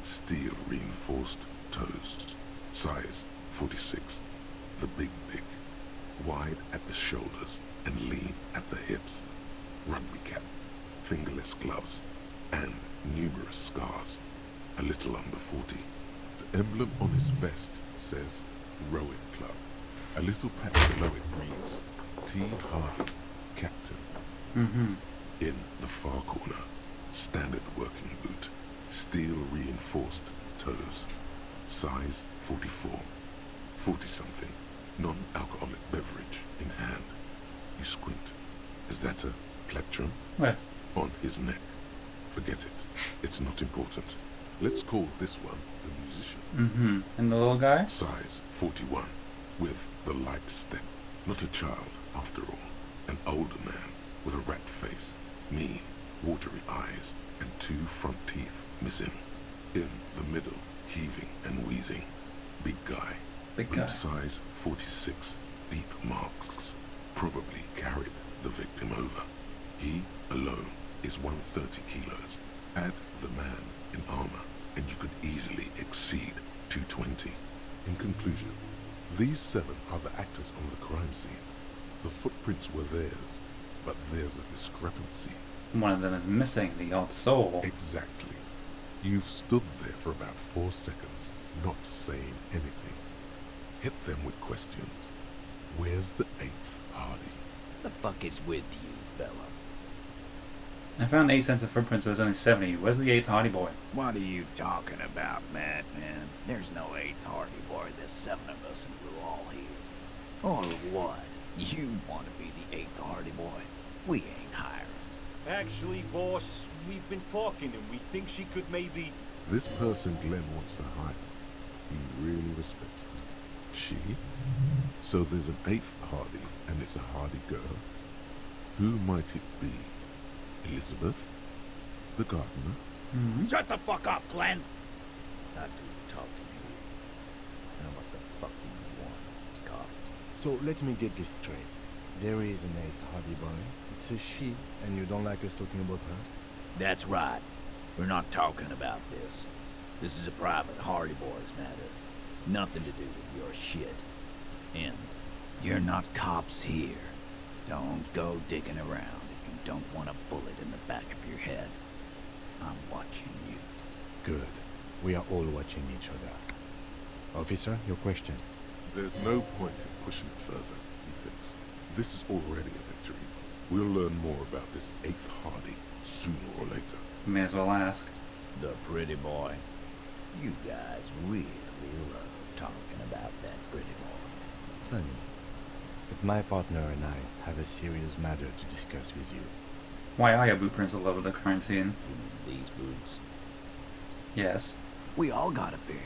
Steel reinforced toes. Size 46. The big pick. Wide at the shoulders and lean at the hips. Rugby cap. Fingerless gloves. And numerous scars. A little under 40. The emblem on his vest says Rowing Club. A little patch below it reads T. Hardy, Captain. In the far corner, standard working boot, steel reinforced toes, size 44, 40-something, non-alcoholic beverage in hand. You squint. Is that a plectrum? Where? On his neck. Forget it. It's not important. Let's call this one the musician. And the little guy? Size 41, with the light step. Not a child, after all. An older man with a rat face, mean, watery eyes, and 2 front teeth missing. In the middle, heaving and wheezing. Big guy. Big Boot guy. size 46, deep marks. Probably carried the victim over. He alone is 130 kilos. Add the man in armor, and you could easily exceed 220. In conclusion, these 7 are the actors on the crime scene. The footprints were theirs, but there's a discrepancy. One of them is missing, the old soul. Exactly. You've stood there for about 4 seconds, not saying anything. Hit them with questions. Where's the 8th Hardy? The fuck is with you, fella? I found 8 sets of footprints, but there's only 70. Where's the 8th Hardy boy? What are you talking about, madman? There's no 8th Hardy boy. There's 7 of us and we're all here. Or what? You want to be the 8th Hardy boy? We ain't hiring. Actually, boss, we've been talking and we think she could maybe... This person Glenn wants to hire. He really respects her. She? So there's an 8th Hardy, and it's a Hardy girl. Who might it be? Elizabeth? The gardener? Shut the fuck up, Glenn! Not to talk to me. Now what the fuck do you want, cop? So let me get this straight. There is an 8th Hardy boy. It's a she, and you don't like us talking about her? That's right. We're not talking about this. This is a private Hardy Boys matter. Nothing to do with your shit. And you're not cops here. Don't go digging around if you don't want a bullet in the back of your head. I'm watching you. Good. We are all watching each other. Officer, your question. There's no point in pushing it further, he thinks. This is already a victory. We'll learn more about this 8th Hardy sooner or later. May as well ask. The pretty boy. You guys really love talking about that pretty boy. Funny. But my partner and I have a serious matter to discuss with you. Why are your blueprints all over the crime scene? These boots. Yes. We all got a pair.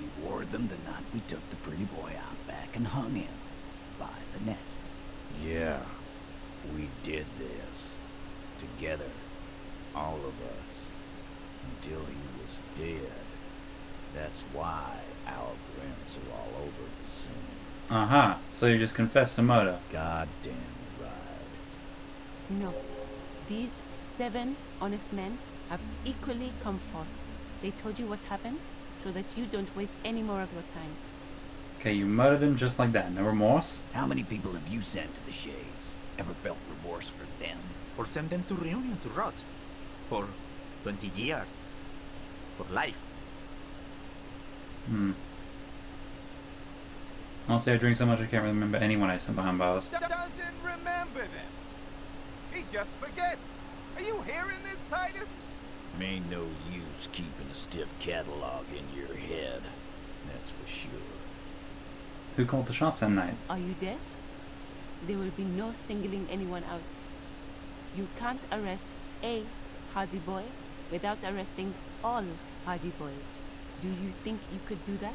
We wore them the night we took the pretty boy out back and hung him by the neck. Yeah, we did this. Together. All of us. Until he was dead. That's why our prints are all over the scene. So you just confessed to murder. Goddamn right. No. These 7 honest men have equally come forth. They told you what happened so that you don't waste any more of your time. Okay, you murdered him just like that. No remorse? How many people have you sent to the Shades? Ever felt remorse for them? Or send them to Reunion to rot. For 20 years. For life. Honestly, I drink so much I can't remember anyone I sent behind bars. Doesn't remember them. He just forgets. Are you hearing this, Titus? Ain't no use keeping a stiff catalog in your head. That's for sure. Who called the shots that night? Are you deaf? There will be no singling anyone out. You can't arrest a Hardy boy without arresting all Hardy boys. Do you think you could do that?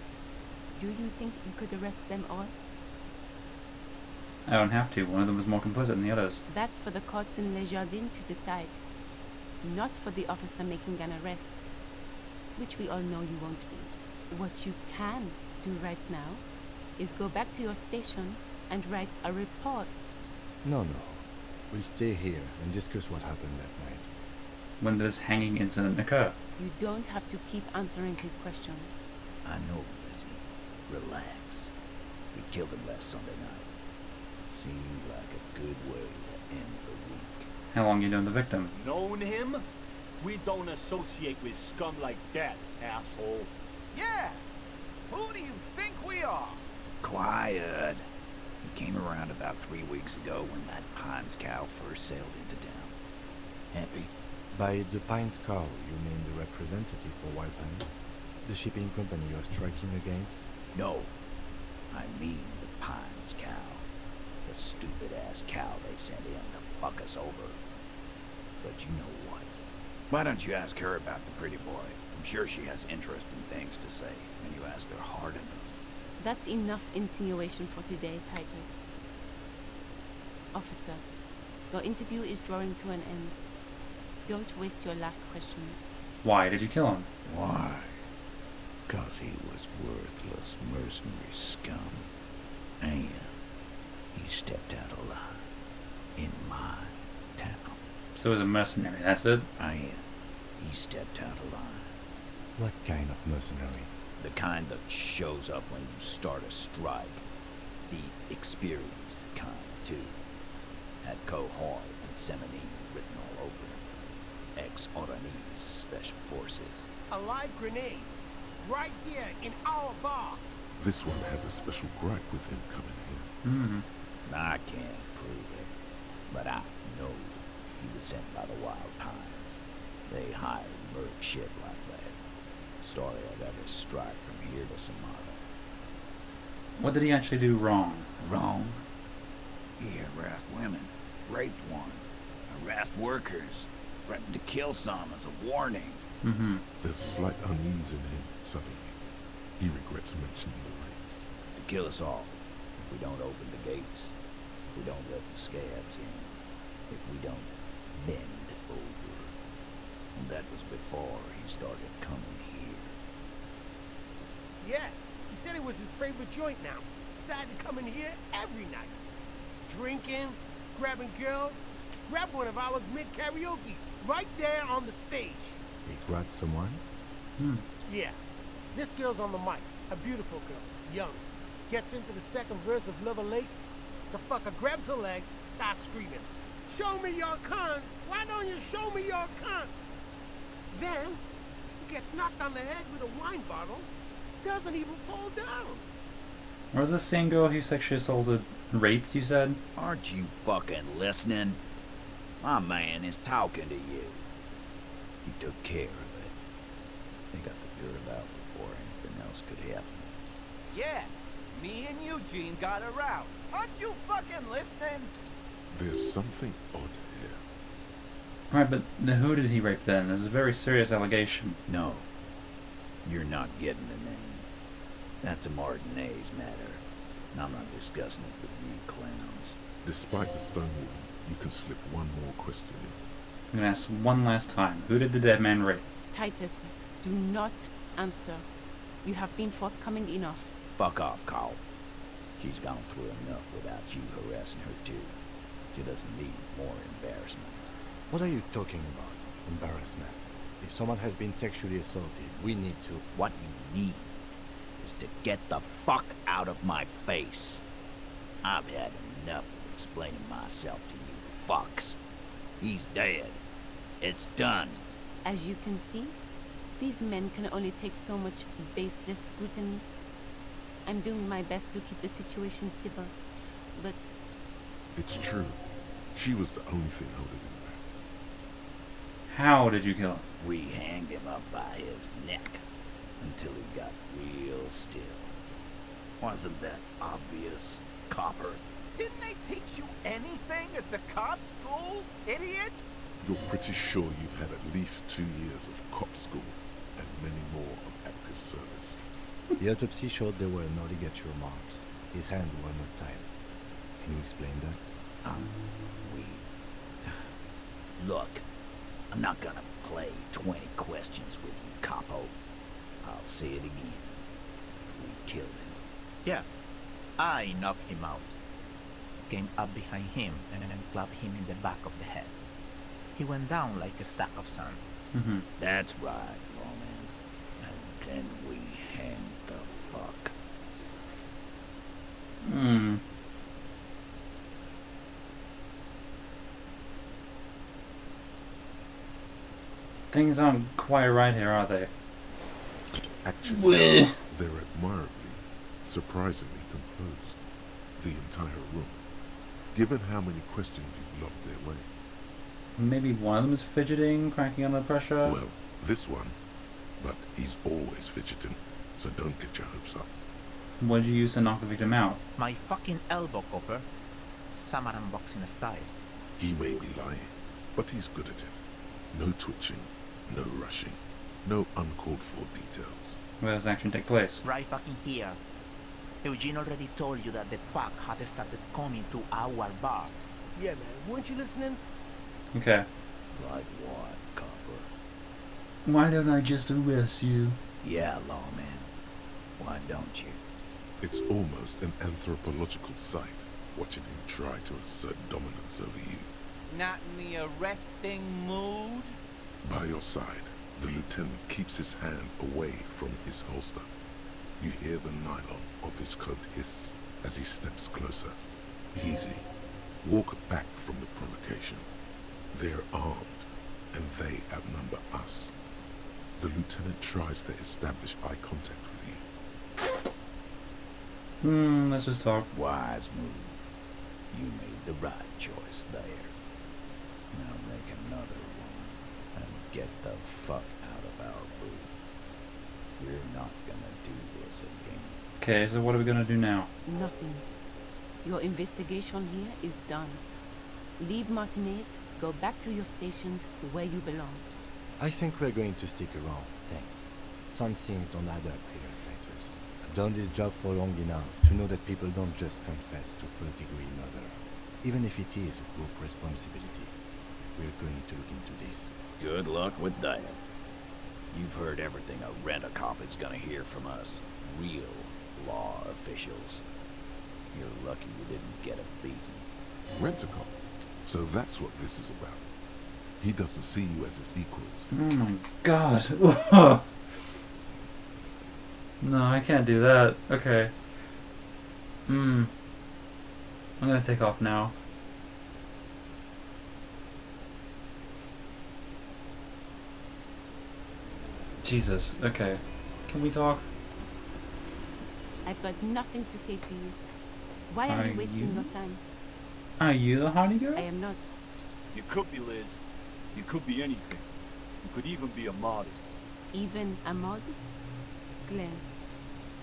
Do you think you could arrest them all? I don't have to. One of them was more complicit than the others. That's for the courts in Les Jardins to decide. Not for the officer making an arrest. Which we all know you won't be. What you can do right now is go back to your station and write a report. No. We stay here and discuss what happened that night. When did this hanging incident occur? You don't have to keep answering his questions. I know, Lizzie. Relax. We killed him last Sunday night. Seemed like a good way to end the week. How long you known the victim? Known him? We don't associate with scum like that, asshole. Yeah! Who do you think we are? Quiet. He came around about 3 weeks ago when that Pines cow first sailed into town. Happy? By the Pines cow, you mean the representative for White Pines? The shipping company you're striking against? No. I mean the Pines cow. The stupid-ass cow they sent in to fuck us over. But you know what? Why don't you ask her about the pretty boy? I'm sure she has interesting things to say, and you ask her hard enough. That's enough insinuation for today, Titus. Officer, your interview is drawing to an end. Don't waste your last questions. Why did you kill him? Why? 'Cause he was worthless mercenary scum. And he stepped out alive in my town. So he was a mercenary, that's it? And he stepped out alive. What kind of mercenary? The kind that shows up when you start a strike. The experienced kind, too. Had cohort and Seminine written all over him. Ex-Oranese Special Forces. A live grenade. Right here in our bar. This one has a special gripe with him coming here. I can't prove it, but I know he was sent by the Wild Pines. They hire merc shit like that. Story of every strike from here to Samara. What did he actually do wrong? Wrong? He harassed women, raped one, harassed workers, threatened to kill some as a warning. There's a slight unease in him suddenly. He regrets mentioning the rape. To kill us all. If we don't open the gates. If we don't let the scabs in. If we don't bend over. And that was before he started coming here. Yeah, he said it was his favorite joint now. Started to come in here every night. Drinking, grabbing girls. Grabbed one of ours mid-karaoke. Right there on the stage. He grabbed someone? Yeah. This girl's on the mic. A beautiful girl. Young. Gets into the second verse of Lover Lake. The fucker grabs her legs, starts screaming. Show me your cunt! Why don't you show me your cunt? Then, he gets knocked on the head with a wine bottle. Doesn't even fall down. Was this same girl who sexually assaulted, raped, you said? Aren't you fucking listening? My man is talking to you. He took care of it. They got the girl out before anything else could happen. Yeah, me and Eugene got her out. Aren't you fucking listening? There's something odd here. Right, but who did he rape then? This is a very serious allegation. No. You're not getting the name. That's a Martinez matter. And I'm not discussing it with you clowns. Despite the stone wall, you can slip one more question in. I'm gonna ask one last time. Who did the dead man rape? Titus, do not answer. You have been forthcoming enough. Fuck off, Carl. She's gone through enough without you harassing her too. She doesn't need more embarrassment. What are you talking about? Embarrassment. If someone has been sexually assaulted, we need to... What you need is to get the fuck out of my face. I've had enough of explaining myself to you fucks. He's dead. It's done. As you can see, these men can only take so much baseless scrutiny. I'm doing my best to keep the situation civil, but... It's true. She was the only thing holding him back. How did you kill him? We hanged him up by his neck until he got real still. Wasn't that obvious, copper? Didn't they teach you anything at the cop school, idiot? You're pretty sure you've had at least 2 years of cop school and many more of active service. The autopsy showed there were no ligature marks. His hands were not tied. Can you explain that? Look, I'm not gonna play 20 questions with you, capo. I'll say it again. We killed him. Yeah, I knocked him out. came up behind him and then clapped him in the back of the head. He went down like a sack of sand. That's right, lawman. And then we hang the fuck. Things aren't quite right here, are they? Actually, they're admirably, surprisingly composed. The entire room. Given how many questions you've locked their way. Maybe one of them is fidgeting, cracking under pressure? Well, this one. But he's always fidgeting, so don't get your hopes up. What did you use to knock the victim out? My fucking elbow, Copper. Samurai boxing style. He may be lying, but he's good at it. No twitching, no rushing, no uncalled for details. Where does the action take place? Right fucking here. Eugene already told you that the pack had started coming to our bar. Yeah, man. Weren't you listening? Okay. Like what, Copper? Why don't I just arrest you? Yeah, lawman. Why don't you? It's almost an anthropological sight, watching him try to assert dominance over you. Not in the arresting mood? By your side, the lieutenant keeps his hand away from his holster. You hear the nylon of his coat hiss as he steps closer. Easy. Walk back from the provocation. They're armed, and they outnumber us. The lieutenant tries to establish eye contact with you. Let's just talk. Wise move. You made the right choice there. Now make another one, and get the fuck out of our booth. We're not gonna do this again. Okay, so what are we gonna do now? Nothing. Your investigation here is done. Leave Martinez, go back to your stations where you belong. I think we're going to stick around, thanks. Some things don't add up here, fighters. I've done this job for long enough to know that people don't just confess to first-degree murder, even if it is a group responsibility. We're going to look into this. Good luck with that. You've heard everything a rent-a-cop is gonna hear from us. Real law officials. You're lucky you didn't get a beating. Rent-a-cop. So that's what this is about. He doesn't see you as his equals. Oh my god. No, I can't do that. Okay. I'm gonna take off now. Jesus, okay. Can we talk? I've got nothing to say to you. Why are you wasting your time? Are you the hardy girl? I am not. You could be, Liz. You could be anything. You could even be a model. Even a mod? Glenn,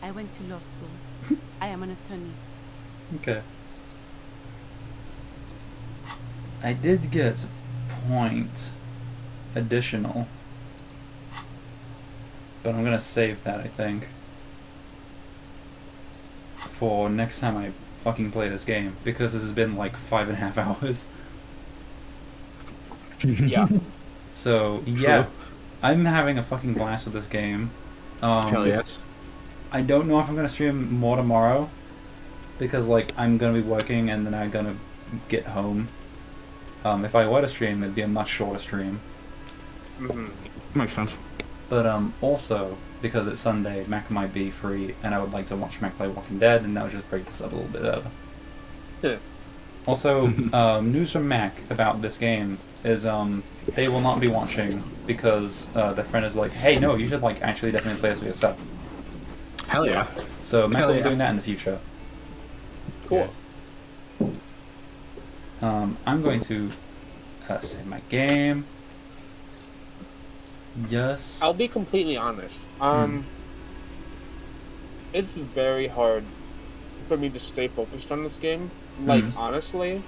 I went to law school. I am an attorney. Okay. I did get point additional. But I'm gonna save that, I think. For next time I fucking play this game. Because this has been like 5.5 hours. Yeah. So, yeah. I'm having a fucking blast with this game. Hell yes. I don't know if I'm gonna stream more tomorrow. Because, like, I'm gonna be working and then I'm gonna get home. If I were to stream, it'd be a much shorter stream. Makes sense. But also, because it's Sunday, Mac might be free, and I would like to watch Mac play Walking Dead, and that would just break this up a little bit better. Yeah. Also, news from Mac about this game is they will not be watching because their friend is like, hey, no, you should like actually definitely play this for yourself. Hell yeah. So Mac Hell will be yeah. doing that in the future. Cool. I'm going to save my game. Yes. I'll be completely honest. It's very hard for me to stay focused on this game. Like, honestly,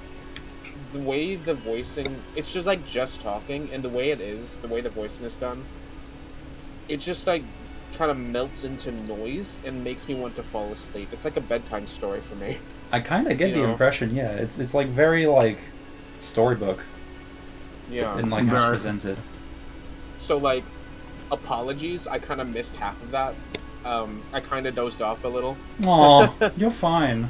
the way the voicing, it's just like just talking, and the way it is, the way the voicing is done, it just like kind of melts into noise and makes me want to fall asleep. It's like a bedtime story for me. I kind of get You the know? impression, yeah. It's like very like storybook. Yeah. In like how it's presented. So like, apologies, I kind of missed half of that. I kind of dozed off a little. Aw, you're fine.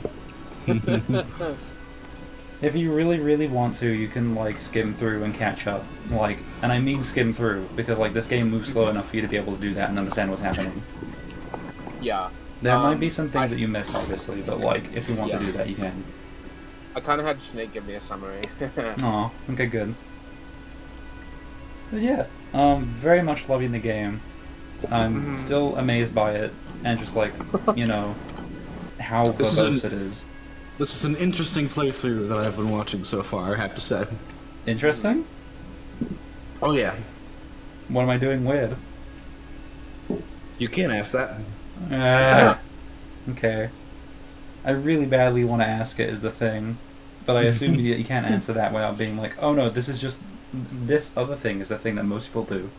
If you really, really want to, you can like skim through and catch up. Like, and I mean skim through because like this game moves slow enough for you to be able to do that and understand what's happening. Yeah. There might be some things that you miss, obviously, but like if you want to do that, you can. I kind of had Snake give me a summary. Aw, okay, good. But yeah, very much loving the game. I'm still amazed by it, and just like, you know, how verbose it is. This is an interesting playthrough that I've been watching so far, I have to say. Interesting? Oh yeah. What am I doing weird? You can't ask that. Okay. I really badly want to ask it is the thing, but I assume you can't answer that without being like, oh no, this is just, this other thing is the thing that most people do.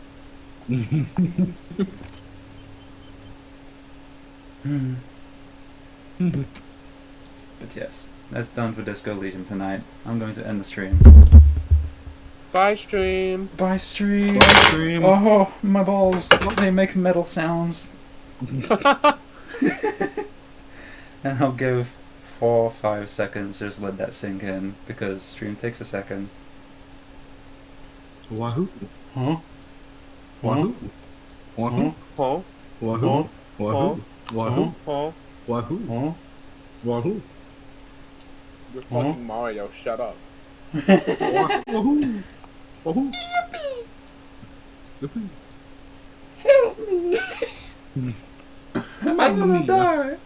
But yes, that's done for Disco Legion tonight. I'm going to end the stream. Bye, stream. Bye, stream. Bye, stream. Oh, my balls. They make metal sounds. And I'll give 4 or 5 seconds to just let that sink in, because stream takes a second. Wahoo? Huh? Wahoo? Wahoo? Huh? Wahoo? Wahoo? Wahoo? Huh? Wahoo? Wahoo? You're fucking Mario, shut up. Wahoo! Wahoo! Help me! I'm gonna die!